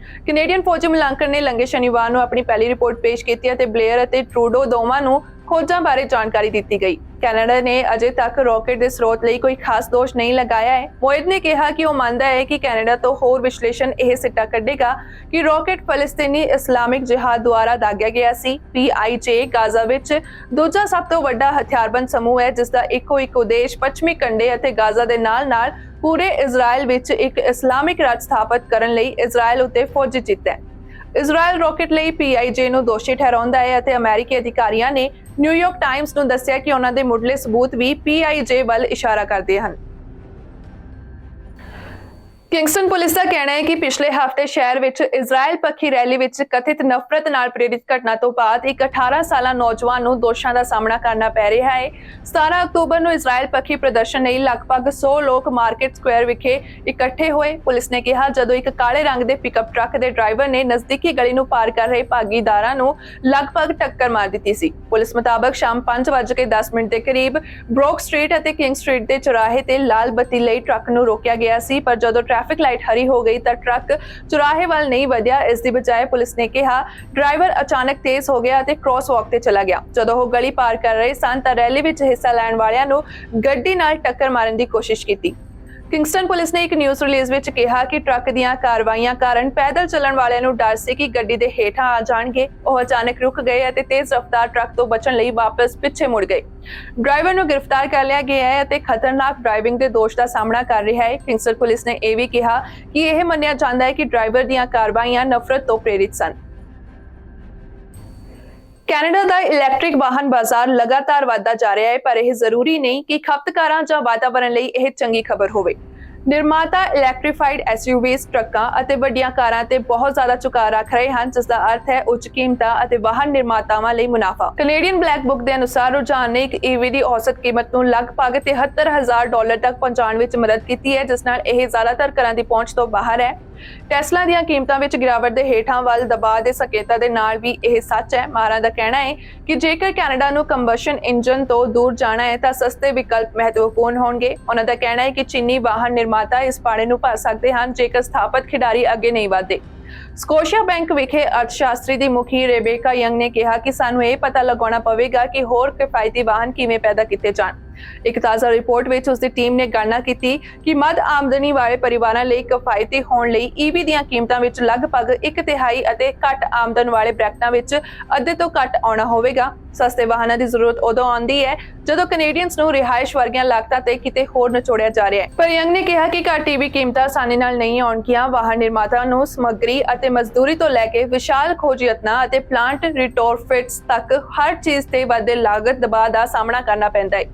ਕੈਨੇਡੀਅਨ ਫੌਜੀ ਮੁਲਾਂਕਣ ਨੇ ਲੰਘੇ ਸ਼ਨੀਵਾਰ ਨੂੰ ਆਪਣੀ ਪਹਿਲੀ ਰਿਪੋਰਟ ਪੇਸ਼ ਕੀਤੀ ਅਤੇ ਬਲੇਅਰ ਅਤੇ ਟਰੂਡੋ ਦੋਵਾਂ ਨੂੰ ਖੋਜਾਂ ਬਾਰੇ ਜਾਣਕਾਰੀ ਦਿੱਤੀ ਗਈ। ਕੈਨੇਡਾ ਨੇ ਅਜੇ ਤੱਕ ਰਾਕੇਟ ਦੇ ਸਰੋਤ ਲਈ ਕੋਈ ਖਾਸ ਦੋਸ਼ ਨਹੀਂ ਲਗਾਇਆ ਹੈ। ਮੋਇਦ ਨੇ ਕਿਹਾ ਕਿ ਉਹ ਮੰਨਦਾ ਹੈ ਕਿ ਕੈਨੇਡਾ ਤੋਂ ਹੋਰ ਵਿਸ਼ਲੇਸ਼ਣ ਇਹ ਸਿੱਟਾ ਕੱਢੇਗਾ ਕਿ ਰਾਕੇਟ ਫਲਸਤੀਨੀ ਇਸਲਾਮਿਕ ਜਿਹਾਦ ਦੁਆਰਾ ਦਾਗਿਆ ਗਿਆ ਸੀ। PIJ ਗਾਜ਼ਾ ਵਿੱਚ ਦੂਜਾ ਸਭ ਤੋਂ ਵੱਡਾ ਹਥਿਆਰਬੰਦ ਸਮੂਹ ਹੈ, ਜਿਸ ਦਾ ਇੱਕੋ ਇੱਕ ਉਦੇਸ਼ ਪੱਛਮੀ ਕੰਢੇ ਅਤੇ ਗਾਜ਼ਾ ਦੇ ਨਾਲ-ਨਾਲ ਪੂਰੇ ਇਜ਼ਰਾਈਲ ਵਿੱਚ ਇੱਕ ਇਸਲਾਮਿਕ ਰਾਜ ਸਥਾਪਿਤ ਕਰਨ ਲਈ ਇਜ਼ਰਾਈਲ ਉੱਤੇ ਫੌਜੀ ਜਿੱਤ ਹੈ। ਇਜ਼ਰਾਈਲ ਰਾਕੇਟ ਲਈ PIJ ਨੂੰ ਦੋਸ਼ੀ ਠਹਿਰਾਉਂਦਾ ਹੈ, ਅਤੇ ਅਮਰੀਕੀ ਅਧਿਕਾਰੀਆਂ ਨੇ ਨਿਊਯਾਰਕ ਟਾਈਮਜ਼ ਨੂੰ ਦੱਸਿਆ ਕਿ ਉਹਨਾਂ ਦੇ ਮੁੱਢਲੇ ਸਬੂਤ ਵੀ PIJ ਵੱਲ ਇਸ਼ਾਰਾ ਕਰਦੇ ਹਨ। ਕਿੰਗਸਟਨ ਪੁਲਿਸ ਦਾ ਕਹਿਣਾ ਹੈ ਕਿ ਪਿਛਲੇ ਹਫ਼ਤੇ ਸ਼ਹਿਰ ਵਿੱਚ ਇਜ਼ਰਾਈਲ ਪੱਖੀ ਰੈਲੀ ਵਿੱਚ ਕਥਿਤ ਨਫ਼ਰਤ ਨਾਲ ਪ੍ਰੇਰਿਤ ਘਟਨਾ ਤੋਂ ਬਾਅਦ ਇੱਕ 18 ਸਾਲਾ ਨੌਜਵਾਨ ਨੂੰ ਦੋਸ਼ਾਂ ਦਾ ਸਾਹਮਣਾ ਕਰਨਾ ਪੈ ਰਿਹਾ ਹੈ। 17 ਅਕਤੂਬਰ ਨੂੰ ਇਜ਼ਰਾਈਲ ਪੱਖੀ ਪ੍ਰਦਰਸ਼ਨ ਲਈ ਲਗਭਗ 100 ਲੋਕ ਮਾਰਕੀਟ ਸਕੁਆਇਰ ਵਿਖੇ ਇਕੱਠੇ ਹੋਏ। ਪੁਲਿਸ ਨੇ ਕਿਹਾ ਜਦੋਂ ਇੱਕ ਕਾਲੇ ਰੰਗ ਦੇ ਪਿਕਅਪ ਟਰੱਕ ਦੇ ਡਰਾਈਵਰ ਨੇ ਨਜ਼ਦੀਕੀ ਗਲੀ ਨੂੰ ਪਾਰ ਕਰ ਰਹੇ ਭਾਗੀਦਾਰਾਂ ਨੂੰ ਲਗਭਗ ਟੱਕਰ ਮਾਰ ਦਿੱਤੀ ਸੀ। ਪੁਲਿਸ ਮੁਤਾਬਕ ਸ਼ਾਮ 5:10 ਦੇ ਕਰੀਬ ਬਰੋਕ ਸਟਰੀਟ ਅਤੇ ਕਿੰਗ ਸਟਰੀਟ ਦੇ ਚੌਰਾਹੇ ਤੇ ਲਾਲ ਬੱਤੀ ਲਈ ਟਰੱਕ ਨੂੰ ਰੋਕਿਆ ਗਿਆ ਸੀ, ਪਰ ਜਦੋਂ ਟ੍ਰੈਫਿਕ ਲਾਈਟ ਹਰੀ ਹੋ ਗਈ ਤਾਂ ਟਰੱਕ ਚੌਰਾਹੇ ਵੱਲ ਨਹੀਂ ਵਧਿਆ। ਇਸ ਦੀ ਬਜਾਏ ਪੁਲਿਸ ਨੇ ਕਿਹਾ ਡਰਾਈਵਰ ਅਚਾਨਕ ਤੇਜ਼ ਹੋ ਗਿਆ ਅਤੇ ਕ੍ਰਾਸ ਵਾਕ ਤੇ ਚਲਾ ਗਿਆ। ਜਦੋਂ ਉਹ ਗਲੀ ਪਾਰ ਕਰ ਰਹੇ ਸਨ ਤਾਂ ਰੈਲੀ ਵਿੱਚ ਹਿੱਸਾ ਲੈਣ ਵਾਲਿਆਂ ਨੂੰ ਗੱਡੀ ਨਾਲ ਟੱਕਰ ਮਾਰਨ ਦੀ ਕੋਸ਼ਿਸ਼ ਕੀਤੀ। ਕਿੰਗਸਟਨ ਪੁਲਿਸ ਨੇ ਇੱਕ ਨਿਊਜ਼ ਰਿਲੀਜ਼ ਵਿੱਚ ਕਿਹਾ ਕਿ ਟਰੱਕ ਦੀਆਂ ਕਾਰਵਾਈਆਂ ਕਾਰਨ ਪੈਦਲ ਚੱਲਣ ਵਾਲਿਆਂ ਨੂੰ ਡਰ ਸੀ ਕਿ ਗੱਡੀ ਦੇ ਹੇਠਾਂ ਆ ਜਾਣਗੇ। ਉਹ ਅਚਾਨਕ ਰੁਕ ਗਏ ਅਤੇ ਤੇਜ਼ ਰਫ਼ਤਾਰ ਟਰੱਕ ਤੋਂ ਬਚਣ ਲਈ ਵਾਪਸ ਪਿੱਛੇ ਮੁੜ ਗਏ। ਡਰਾਈਵਰ ਨੂੰ ਗ੍ਰਿਫਤਾਰ ਕਰ ਲਿਆ ਗਿਆ ਹੈ ਅਤੇ ਖਤਰਨਾਕ ਡਰਾਈਵਿੰਗ ਦੇ ਦੋਸ਼ ਦਾ ਸਾਹਮਣਾ ਕਰ ਰਿਹਾ ਹੈ। ਕਿੰਗਸਟਨ ਪੁਲਿਸ ਨੇ ਇਹ ਵੀ ਕਿਹਾ ਕਿ ਇਹ ਮੰਨਿਆ ਜਾਂਦਾ ਹੈ ਕਿ ਡਰਾਈਵਰ ਦੀਆਂ ਕਾਰਵਾਈਆਂ ਨਫ਼ਰਤ ਤੋਂ ਪ੍ਰੇਰਿਤ ਸਨ। ਕੈਨੇਡਾ ਦਾ ਇਲੈਕਟ੍ਰਿਕ ਵਾਹਨ ਬਾਜ਼ਾਰ ਲਗਾਤਾਰ ਵਧਦਾ ਜਾ ਰਿਹਾ ਹੈ, ਪਰ ਇਹ ਜ਼ਰੂਰੀ ਨਹੀਂ ਕਿ ਖਪਤਕਾਰਾਂ ਜਾਂ ਵਾਤਾਵਰਣ ਲਈ ਇਹ ਚੰਗੀ ਖਬਰ ਹੋਵੇ। ਨਿਰਮਾਤਾ ਇਲੈਕਟ੍ਰੀਫਾਈਡ SUVs, ਟਰੱਕਾਂ ਅਤੇ ਵੱਡੀਆਂ ਕਾਰਾਂ ਤੇ ਬਹੁਤ ਜ਼ਿਆਦਾ ਝੁਕਾਅ ਰੱਖ ਰਹੇ ਹਨ, ਜਿਸ ਦਾ ਅਰਥ ਹੈ ਉੱਚ ਕੀਮਤਾਂ ਅਤੇ ਵਾਹਨ ਨਿਰਮਾਤਾਵਾਂ ਲਈ ਮੁਨਾਫਾ। ਕੈਨੇਡੀਅਨ ਬਲੈਕ ਬੁੱਕ ਦੇ ਅਨੁਸਾਰ ਰੁਝਾਨ ਨੇ ਇੱਕ EV ਦੀ ਔਸਤ ਕੀਮਤ ਨੂੰ ਲਗਭਗ $73,000 ਤੱਕ ਪਹੁੰਚਾਉਣ ਵਿੱਚ ਮਦਦ ਕੀਤੀ ਹੈ, ਜਿਸ ਨਾਲ ਇਹ ਜ਼ਿਆਦਾਤਰ ਘਰਾਂ ਦੀ ਪਹੁੰਚ ਤੋਂ ਬਾਹਰ ਹੈ। ਟੈਸਲਾ ਦੀਆਂ ਕੀਮਤਾਂ ਵਿੱਚ ਗਿਰਾਵਟ ਦੇ ਹੇਠਾਂ ਵੱਲ ਦਬਾਅ ਦੇ ਸੰਕੇਤਾਂ ਦੇ ਨਾਲ ਵੀ ਇਹ ਸੱਚ ਹੈ। ਮਾਹਰਾਂ ਦਾ ਕਹਿਣਾ ਹੈ ਕਿ ਜੇਕਰ ਕੈਨੇਡਾ ਨੂੰ ਕੰਬਸ਼ਨ ਇੰਜਨ ਤੋਂ ਦੂਰ ਜਾਣਾ ਹੈ ਤਾਂ ਸਸਤੇ ਵਿਕਲਪ ਮਹੱਤਵਪੂਰਨ ਹੋਣਗੇ। ਉਹਨਾਂ ਦਾ ਕਹਿਣਾ ਹੈ ਕਿ ਚੀਨੀ ਵਾਹਨ ਨਿਰਮਾਤਾ ਇਸ ਪਾੜੇ ਨੂੰ ਭਰ ਸਕਦੇ ਹਨ ਜੇਕਰ ਸਥਾਪਿਤ ਖਿਡਾਰੀ ਅੱਗੇ ਨਹੀਂ ਵਧਦੇ। ਸਕੋਸ਼ੀਆ ਬੈਂਕ ਵਿਖੇ ਅਰਥਸ਼ਾਸਤਰੀ ਦੀ ਮੁਖੀ ਰੇਬੇਕਾ ਯੰਗ ਨੇ ਕਿਹਾ ਕਿ ਸਾਨੂੰ ਇਹ ਪਤਾ ਲਗਾਉਣਾ ਪਵੇਗਾ ਕਿ ਹੋਰ ਕਿਫਾਇਤੀ ਵਾਹਨ ਕਿਵੇਂ ਪੈਦਾ ਕੀਤੇ ਜਾਣ। ਇੱਕ ਤਾਜ਼ਾ ਰਿਪੋਰਟ ਵਿੱਚ ਉਸ ਦੀ ਟੀਮ ਨੇ ਗਣਨਾ ਕੀਤੀ ਕਿ ਮੱਧ ਆਮਦਨੀ ਵਾਲੇ ਪਰਿਵਾਰਾਂ ਲਈ ਕਿਫਾਇਤੀ ਹੋਣ ਲਈ ਈਵੀ ਦੀਆਂ ਕੀਮਤਾਂ ਵਿੱਚ ਲਗਭਗ 1/3 ਅਤੇ ਘੱਟ ਆਮਦਨ ਵਾਲੇ ਬ੍ਰੈਕਟਾਂ ਵਿੱਚ ਅੱਧੇ ਤੋਂ ਘੱਟ ਆਉਣਾ ਹੋਵੇਗਾ। ਸਸਤੇ ਵਾਹਨਾਂ ਦੀ ਜ਼ਰੂਰਤ ਉਦੋਂ ਆਉਂਦੀ ਹੈ ਜਦੋਂ ਕੈਨੇਡੀਅਨਸ ਨੂੰ ਰਿਹਾਇਸ਼ ਵਰਗੀਆਂ ਲਾਗਤਾਂ ਤੇ ਕਿਤੇ ਹੋਰ ਨਿਚੋੜਿਆ ਜਾ ਰਿਹਾ ਹੈ। ਪਰ ਯੰਗ ਨੇ ਕਿਹਾ ਕਿ ਘੱਟ ਈਵੀ ਕੀਮਤਾਂ ਆਸਾਨੀ ਨਾਲ ਨਹੀਂ ਆਉਣਗੀਆਂ। ਵਾਹਨ ਨਿਰਮਾਤਾ ਨੂੰ ਸਮੱਗਰੀ ਅਤੇ ਮਜ਼ਦੂਰੀ ਤੋਂ ਲੈ ਕੇ ਵਿਸ਼ਾਲ ਖੋਜ ਯਤਨਾਂ ਅਤੇ ਪਲਾਂਟ ਰਿਟੋਰਫਿਟਸ ਤੱਕ ਹਰ ਚੀਜ਼ ਤੇ ਵੱਧਦੇ ਲਾਗਤ ਦਬਾਅ ਦਾ ਸਾਹਮਣਾ ਕਰਨਾ ਪੈਂਦਾ ਹੈ।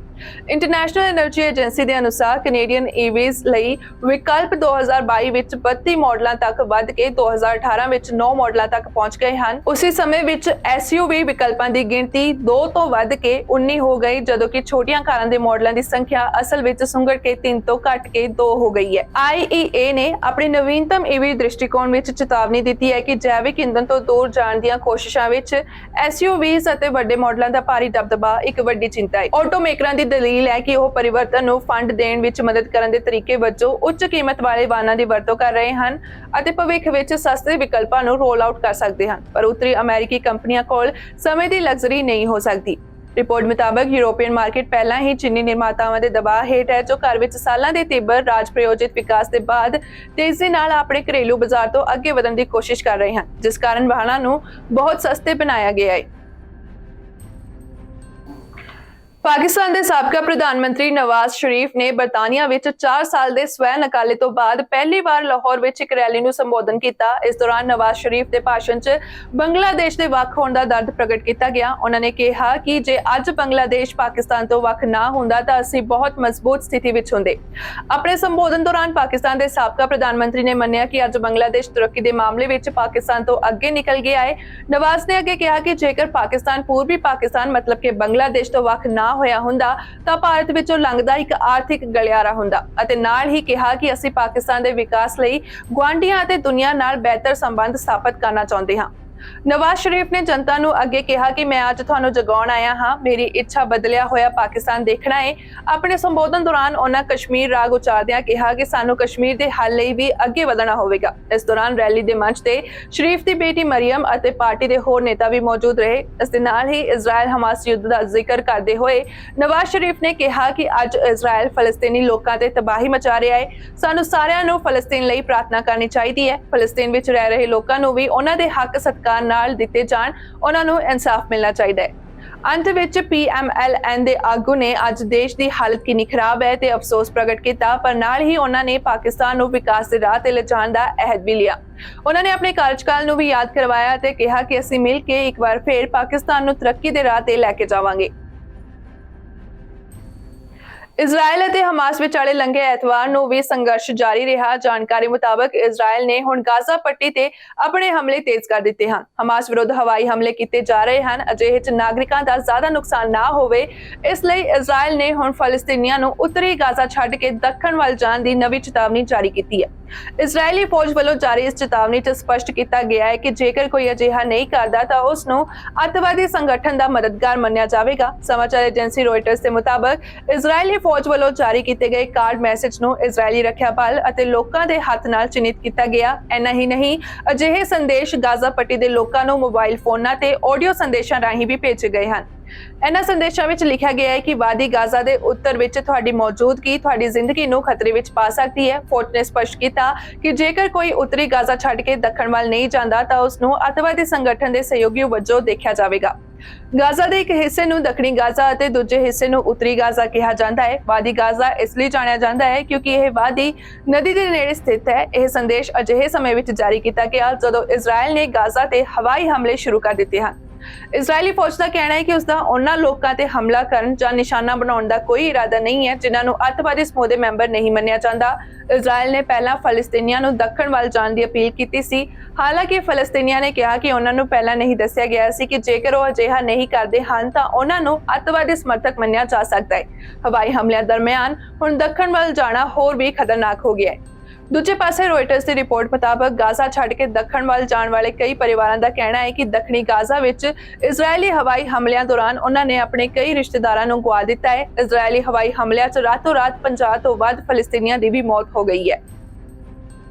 ਇੰਟਰਨੈਸ਼ਨਲ ਐਨਰਜੀ ਏਜੰਸੀ ਦੇ ਅਨੁਸਾਰ ਕੈਨੇਡੀਅਨ ਈਵੀਜ਼ ਲਈ ਵਿਕਲਪ 2022 ਵਿੱਚ 32 ਮਾਡਲਾਂ ਤੱਕ ਵੱਧ ਕੇ 2018 ਵਿੱਚ 9 ਮਾਡਲਾਂ ਤੱਕ ਪਹੁੰਚ ਗਏ ਹਨ। ਉਸੇ ਸਮੇਂ ਵਿੱਚ ਐਸਯੂਵੀ ਵਿਕਲਪਾਂ ਦੀ ਗਿਣਤੀ 2 ਤੋਂ ਵੱਧ ਕੇ 19 ਹੋ ਗਈ, ਜਦੋਂ ਕਿ ਛੋਟੀਆਂ ਕਾਰਾਂ ਦੇ ਮਾਡਲਾਂ ਦੀ ਸੰਖਿਆ ਅਸਲ ਵਿੱਚ ਸੁੰਗੜ ਕੇ 3 ਤੋਂ ਘਟ ਕੇ 2 ਹੋ ਗਈ ਹੈ। IEA ਨੇ ਆਪਣੀ ਨਵੀਨਤਮ ਈਵੀ ਦ੍ਰਿਸ਼ਟੀਕੋਣ ਵਿੱਚ ਚੇਤਾਵਨੀ ਦਿੱਤੀ ਹੈ ਕਿ ਜੈਵਿਕ ਇੰਧਨ ਤੋਂ ਦੂਰ ਜਾਣ ਦੀਆਂ ਕੋਸ਼ਿਸ਼ਾਂ ਵਿੱਚ ਐਸਯੂਵੀਜ਼ ਅਤੇ ਵੱਡੇ ਮਾਡਲਾਂ ਦਾ ਭਾਰੀ ਦਬਦਬਾ ਇੱਕ ਵੱਡੀ ਚਿੰਤਾ ਹੈ। ਆਟੋਮੇਕਰਾਂ ਦੀ ਦਲੀਲ ਹੈ ਕਿ ਉਹ ਪਰਿਵਰਤਨ ਨੂੰ ਫੰਡ ਦੇਣ ਵਿੱਚ ਮਦਦ ਕਰਨ ਦੇ ਤਰੀਕੇ ਵਜੋਂ ਉੱਚ ਕੀਮਤ ਵਾਲੇ ਵਾਹਨਾਂ ਦੀ ਵਰਤੋਂ ਕਰ ਰਹੇ ਹਨ ਅਤੇ ਭਵਿੱਖ ਵਿੱਚ ਸਸਤੇ ਵਿਕਲਪਾਂ ਨੂੰ ਰੋਲ ਆਊਟ ਕਰ ਸਕਦੇ ਹਨ, ਪਰ ਉੱਤਰੀ ਅਮਰੀਕੀ ਕੰਪਨੀਆਂ ਕੋਲ ਸਮੇਂ ਦੀ ਲਗਜ਼ਰੀ ਨਹੀਂ ਹੋ ਸਕਦੀ। ਰਿਪੋਰਟ ਮੁਤਾਬਕ ਯੂਰੋਪੀਅਨ ਮਾਰਕੀਟ ਪਹਿਲਾਂ ਹੀ ਚੀਨੀ ਨਿਰਮਾਤਾਵਾਂ ਦੇ ਦਬਾਅ ਹੇਠ ਹੈ, ਜੋ ਘਰ ਵਿੱਚ ਸਾਲਾਂ ਦੇ ਤੀਬਰ ਰਾਜ ਪ੍ਰਯੋਜਿਤ ਵਿਕਾਸ ਦੇ ਬਾਅਦ ਤੇਜ਼ੀ ਨਾਲ ਆਪਣੇ ਘਰੇਲੂ ਬਾਜ਼ਾਰ ਤੋਂ ਅੱਗੇ ਵਧਣ ਦੀ ਕੋਸ਼ਿਸ਼ ਕਰ ਰਹੇ ਹਨ, ਜਿਸ ਕਾਰਨ ਵਾਹਨਾਂ ਨੂੰ ਬਹੁਤ ਸਸਤੇ ਬਣਾਇਆ ਗਿਆ ਹੈ। ਪਾਕਿਸਤਾਨ ਦੇ ਸਾਬਕਾ ਪ੍ਰਧਾਨ ਮੰਤਰੀ ਨਵਾਜ਼ ਸ਼ਰੀਫ ਨੇ ਬਰਤਾਨੀਆ ਵਿੱਚ 4 ਸਾਲ ਦੇ ਸਵੈ ਨਕਾਲੇ ਤੋਂ ਬਾਅਦ ਪਹਿਲੀ ਵਾਰ ਲਾਹੌਰ ਵਿੱਚ ਇੱਕ ਰੈਲੀ ਨੂੰ ਸੰਬੋਧਨ ਕੀਤਾ। ਇਸ ਦੌਰਾਨ ਨਵਾਜ਼ ਸ਼ਰੀਫ ਦੇ ਭਾਸ਼ਣ 'ਚ ਬੰਗਲਾਦੇਸ਼ ਦੇ ਵੱਖ ਹੋਣ ਦਾ ਦਰਦ ਪ੍ਰਗਟ ਕੀਤਾ ਗਿਆ। ਉਹਨਾਂ ਨੇ ਕਿਹਾ ਕਿ ਜੇ ਅੱਜ ਬੰਗਲਾਦੇਸ਼ ਪਾਕਿਸਤਾਨ ਤੋਂ ਵੱਖ ਨਾ ਹੁੰਦਾ ਤਾਂ ਅਸੀਂ ਬਹੁਤ ਮਜ਼ਬੂਤ ਸਥਿਤੀ ਵਿੱਚ ਹੁੰਦੇ। ਆਪਣੇ ਸੰਬੋਧਨ ਦੌਰਾਨ ਪਾਕਿਸਤਾਨ ਦੇ ਸਾਬਕਾ ਪ੍ਰਧਾਨ ਮੰਤਰੀ ਨੇ ਮੰਨਿਆ ਕਿ ਅੱਜ ਬੰਗਲਾਦੇਸ਼ ਤਰੱਕੀ ਦੇ ਮਾਮਲੇ ਵਿੱਚ ਪਾਕਿਸਤਾਨ ਤੋਂ ਅੱਗੇ ਨਿਕਲ ਗਿਆ ਹੈ। ਨਵਾਜ਼ ਨੇ ਅੱਗੇ ਕਿਹਾ ਕਿ ਜੇਕਰ ਪਾਕਿਸਤਾਨ ਪੂਰਬੀ ਪਾਕਿਸਤਾਨ ਮਤਲਬ ਕਿ ਬੰਗਲਾਦੇਸ਼ ਤੋਂ ਵੱਖ ਨਾ ਹੋਇਆ ਹੁੰਦਾ ਤਾਂ ਭਾਰਤ ਵਿੱਚੋਂ ਲੰਘਦਾ ਇੱਕ ਆਰਥਿਕ ਗਲਿਆਰਾ ਹੁੰਦਾ, ਅਤੇ ਨਾਲ ਹੀ ਕਿਹਾ ਕਿ ਅਸੀਂ ਪਾਕਿਸਤਾਨ ਦੇ ਵਿਕਾਸ ਲਈ ਗੁਆਂਢੀਆਂ ਅਤੇ ਦੁਨੀਆ ਨਾਲ ਬਿਹਤਰ ਸੰਬੰਧ ਸਥਾਪਿਤ ਕਰਨਾ ਚਾਹੁੰਦੇ ਹਾਂ। ਨਵਾਜ਼ ਸ਼ਰੀਫ ਨੇ ਜਨਤਾ ਨੂੰ ਅੱਗੇ ਕਿਹਾ ਕਿ ਮੈਂ ਅੱਜ ਤੁਹਾਨੂੰ ਜਗਾਉਣ ਆਇਆ ਹਾਂ, ਮੇਰੀ ਇੱਛਾ ਬਦਲਿਆ ਹੋਇਆ ਪਾਕਿਸਤਾਨ ਦੇਖਣਾ ਹੈ। ਆਪਣੇ ਸੰਬੋਧਨ ਦੌਰਾਨ ਉਹਨਾਂ ਕਸ਼ਮੀਰ ਰਾਗ ਉਚਾਰਦਿਆਂ ਕਿਹਾ ਕਿ ਸਾਨੂੰ ਕਸ਼ਮੀਰ ਦੇ ਹੱਲ ਲਈ ਵੀ ਅੱਗੇ ਵਧਣਾ ਹੋਵੇਗਾ। ਇਸ ਦੌਰਾਨ ਰੈਲੀ ਦੇ ਮੰਚ ਤੇ ਸ਼ਰੀਫ ਦੀ ਬੇਟੀ ਮਰੀਮ ਅਤੇ ਪਾਰਟੀ ਦੇ ਹੋਰ ਨੇਤਾ ਵੀ ਮੌਜੂਦ ਰਹੇ। ਇਸ ਦੇ ਨਾਲ ਹੀ ਇਜ਼ਰਾਈਲ ਹਮਾਸ ਯੁੱਧ ਦਾ ਜ਼ਿਕਰ ਕਰਦੇ ਹੋਏ ਨਵਾਜ਼ ਸ਼ਰੀਫ ਨੇ ਕਿਹਾ ਕਿ ਅੱਜ ਇਜ਼ਰਾਈਲ ਫਲਸਤੀਨੀ ਲੋਕਾਂ ਤੇ ਤਬਾਹੀ ਮਚਾ ਰਿਹਾ ਹੈ। ਸਾਨੂੰ ਸਾਰਿਆਂ ਨੂੰ ਫਲਸਤੀਨ ਲਈ ਪ੍ਰਾਰਥਨਾ ਕਰਨੀ ਚਾਹੀਦੀ ਹੈ। ਫਲਸਤੀਨ ਵਿੱਚ ਰਹਿ ਰਹੇ ਲੋਕਾਂ ਨੂੰ ਵੀ ਉਹਨਾਂ ਦੇ ਹੱਕ ਸਤਿਕਾਰ ਨਾਲ ਦਿੱਤੇ ਜਾਣ, ਉਹਨਾਂ ਨੂੰ ਇਨਸਾਫ ਮਿਲਣਾ ਚਾਹੀਦਾ ਹੈ। ਅੰਤ ਵਿੱਚ PMLN ਦੇ ਆਗੂ ਨੇ ਅੱਜ ਦੇਸ਼ ਦੀ ਹਾਲਤ ਕਿੰਨੀ ਖਰਾਬ ਹੈ ਤੇ ਅਫਸੋਸ ਪ੍ਰਗਟ ਕੀਤਾ, ਪਰ ਨਾਲ ਹੀ ਉਹਨਾਂ ਨੇ ਪਾਕਿਸਤਾਨ ਨੂੰ ਵਿਕਾਸ ਦੇ ਰਾਹ ਤੇ ਲਿਜਾਣ ਦਾ ਅਹਿਦ ਵੀ ਲਿਆ। ਉਹਨਾਂ ਨੇ ਆਪਣੇ ਕਾਰਜਕਾਲ ਨੂੰ ਵੀ ਯਾਦ ਕਰਵਾਇਆ ਤੇ ਕਿਹਾ ਕਿ ਅਸੀਂ ਮਿਲ ਕੇ ਇੱਕ ਵਾਰ ਫਿਰ ਪਾਕਿਸਤਾਨ ਨੂੰ ਤਰੱਕੀ ਦੇ ਰਾਹ ਤੇ ਲੈ ਕੇ ਜਾਵਾਂਗੇ। ਇਜ਼ਰਾਈਲ ਅਤੇ ਹਮਾਸ ਵਿਚਾਲੇ ਲੰਘੇ ਐਤਵਾਰ ਨੂੰ ਵੀ ਸੰਘਰਸ਼ ਜਾਰੀ ਰਿਹਾ। ਜਾਣਕਾਰੀ ਮੁਤਾਬਕ ਇਜ਼ਰਾਈਲ ਨੇ ਹੁਣ ਗਾਜ਼ਾ ਪੱਟੀ ਤੇ ਆਪਣੇ ਹਮਲੇ ਤੇਜ਼ ਕਰ ਦਿੱਤੇ ਹਨ। ਹਮਾਸ ਵਿਰੁੱਧ ਹਵਾਈ ਹਮਲੇ ਕੀਤੇ ਜਾ ਰਹੇ ਹਨ। ਅਜਿਹੇ 'ਚ ਨਾਗਰਿਕਾਂ ਦਾ ਜ਼ਿਆਦਾ ਨੁਕਸਾਨ ਨਾ ਹੋਵੇ, ਇਸ ਲਈ ਇਜ਼ਰਾਈਲ ਨੇ ਹੁਣ ਫਲਸਤੀਨੀਆਂ ਨੂੰ ਉੱਤਰੀ ਗਾਜ਼ਾ ਛੱਡ ਕੇ ਦੱਖਣ ਵੱਲ ਜਾਣ ਦੀ ਨਵੀਂ ਚੇਤਾਵਨੀ ਜਾਰੀ ਕੀਤੀ ਹੈ। ਇਜ਼ਰਾਈਲੀ ਫੌਜ ਵੱਲੋਂ ਜਾਰੀ ਇਸ ਚੇਤਾਵਨੀ 'ਚ ਸਪਸ਼ਟ ਕੀਤਾ ਗਿਆ ਹੈ ਕਿ ਜੇਕਰ ਕੋਈ ਅਜਿਹਾ ਨਹੀਂ ਕਰਦਾ ਤਾਂ ਉਸ ਨੂੰ ਅੱਤਵਾਦੀ ਸੰਗਠਨ ਦਾ ਮਦਦਗਾਰ ਮੰਨਿਆ ਜਾਵੇਗਾ। ਸਮਾਚਾਰ ਏਜੰਸੀ ਰੋਇਟਰਸ ਦੇ ਮੁਤਾਬਕ ਇਜ਼ਰਾਈਲੀ ਫੌਜ ਵੱਲੋਂ ਜਾਰੀ ਕੀਤੇ ਗਏ ਕਾਰਡ ਮੈਸੇਜ ਨੂੰ ਇਜ਼ਰਾਈਲੀ ਰੱਖਿਆ ਬਲ ਅਤੇ ਲੋਕਾਂ ਦੇ ਹੱਥ ਨਾਲ ਚਿੰਨ੍ਹਿਤ ਕੀਤਾ ਗਿਆ। ਇੰਨਾ ਹੀ ਨਹੀਂ, ਅਜਿਹੇ ਸੰਦੇਸ਼ ਗਾਜ਼ਾ ਪੱਟੀ ਦੇ ਲੋਕਾਂ ਨੂੰ ਮੋਬਾਈਲ ਫੋਨਾਂ ਤੇ ਆਡੀਓ ਸੰਦੇਸ਼ਾਂ ਰਾਹੀਂ ਵੀ ਭੇਜੇ ਗਏ ਹਨ। ਇਹਨਾਂ ਸੰਦੇਸ਼ਾਂ ਵਿੱਚ ਲਿਖਿਆ ਗਿਆ ਹੈ ਕਿ ਵਾਦੀ ਗਾਜ਼ਾ ਦੇ ਉੱਤਰ ਵਿੱਚ ਤੁਹਾਡੀ ਮੌਜੂਦਗੀ ਤੁਹਾਡੀ ਜ਼ਿੰਦਗੀ ਨੂੰ ਖਤਰੇ ਵਿੱਚ ਪਾ ਸਕਦੀ ਹੈ। ਫੌਜ ਨੇ ਸਪਸ਼ਟ ਕੀਤਾ ਕਿ ਜੇਕਰ ਕੋਈ ਉੱਤਰੀ ਗਾਜ਼ਾ ਛੱਡ ਕੇ ਦੱਖਣ ਵੱਲ ਨਹੀਂ ਜਾਂਦਾ ਤਾਂ ਉਸ ਨੂੰ ਅੱਤਵਾਦੀ ਸੰਗਠਨ ਦੇ ਸਹਿਯੋਗੀ ਵਜੋਂ ਦੇਖਿਆ ਜਾਵੇਗਾ। ਗਾਜ਼ਾ ਦੇ ਇੱਕ ਹਿੱਸੇ ਨੂੰ ਦੱਖਣੀ ਗਾਜ਼ਾ ਅਤੇ ਦੂਜੇ ਹਿੱਸੇ ਨੂੰ ਉੱਤਰੀ ਗਾਜ਼ਾ ਕਿਹਾ ਜਾਂਦਾ ਹੈ। ਵਾਦੀ ਗਾਜ਼ਾ ਇਸ ਲਈ ਜਾਣਿਆ ਜਾਂਦਾ ਹੈ ਕਿਉਂਕਿ ਇਹ ਵਾਦੀ ਨਦੀ ਦੇ ਨੇੜੇ ਸਥਿਤ ਹੈ। ਇਹ ਸੰਦੇਸ਼ ਅਜਿਹੇ ਸਮੇਂ ਵਿੱਚ ਜਾਰੀ ਕੀਤਾ ਗਿਆ ਜਦੋਂ ਇਜ਼ਰਾਈਲ ਨੇ ਗਾਜ਼ਾ ਤੇ ਹਵਾਈ ਹਮਲੇ ਸ਼ੁਰੂ ਕਰ ਦਿੱਤੇ ਹਨ। ਇਜ਼ਰਾਈਲੀ ਫੌਜ ਦਾ ਕਹਿਣਾ ਹੈ ਕਿ ਉਸ ਦਾ ਉਹਨਾਂ ਲੋਕਾਂ ਤੇ ਹਮਲਾ ਕਰਨ ਜਾਂ ਨਿਸ਼ਾਨਾ ਬਣਾਉਣ ਦਾ ਕੋਈ ਇਰਾਦਾ ਨਹੀਂ ਹੈ ਜਿਨ੍ਹਾਂ ਨੂੰ ਅੱਤਵਾਦੀ ਸਮੂਹ ਦੇ ਮੈਂਬਰ ਨਹੀਂ ਮੰਨਿਆ ਜਾਂਦਾ। ਇਜ਼ਰਾਈਲ ਨੇ ਪਹਿਲਾਂ ਫਲਸਤੀਨੀਆਂ ਨੂੰ ਦੱਖਣ ਵੱਲ ਜਾਣ ਦੀ ਅਪੀਲ ਕੀਤੀ ਸੀ। ਹਾਲਾਂਕਿ ਫਲਸਤੀਨੀਆਂ ਨੇ ਕਿਹਾ ਕਿ ਉਹਨਾਂ ਨੂੰ ਪਹਿਲਾਂ ਨਹੀਂ ਦੱਸਿਆ ਗਿਆ ਸੀ ਕਿ ਜੇਕਰ ਉਹ ਅਜਿਹਾ ਨਹੀਂ ਕਰਦੇ ਹਨ ਤਾਂ ਉਹਨਾਂ ਨੂੰ ਅੱਤਵਾਦੀ ਸਮਰਥਕ ਮੰਨਿਆ ਜਾ ਸਕਦਾ ਹੈ। ਹਵਾਈ ਹਮਲਿਆਂ ਦਰਮਿਆਨ ਹੁਣ ਦੱਖਣ ਵੱਲ ਜਾਣਾ ਹੋਰ ਵੀ ਖਤਰਨਾਕ ਹੋ ਗਿਆ ਹੈ। ਦੂਜੇ ਪਾਸੇ ਰੋਇਟਰਸ ਦੀ ਰਿਪੋਰਟ ਮੁਤਾਬਕ ਗਾਜ਼ਾ ਛੱਡ ਕੇ ਦੱਖਣ ਵੱਲ ਜਾਣ ਵਾਲੇ ਕਈ ਪਰਿਵਾਰਾਂ ਦਾ ਕਹਿਣਾ ਹੈ ਕਿ ਦੱਖਣੀ ਗਾਜ਼ਾ ਵਿੱਚ ਇਜ਼ਰਾਈਲੀ ਹਵਾਈ ਹਮਲਿਆਂ ਦੌਰਾਨ ਉਹਨਾਂ ਨੇ ਆਪਣੇ ਕਈ ਰਿਸ਼ਤੇਦਾਰਾਂ ਨੂੰ ਗਵਾ ਦਿੱਤਾ ਹੈ। ਇਜ਼ਰਾਈਲੀ ਹਵਾਈ ਹਮਲਿਆਂ 'ਚ ਰਾਤੋਂ ਰਾਤ 50 ਤੋਂ ਵੱਧ ਫਲਸਤੀਨੀਆਂ ਦੀ ਵੀ ਮੌਤ ਹੋ ਗਈ ਹੈ।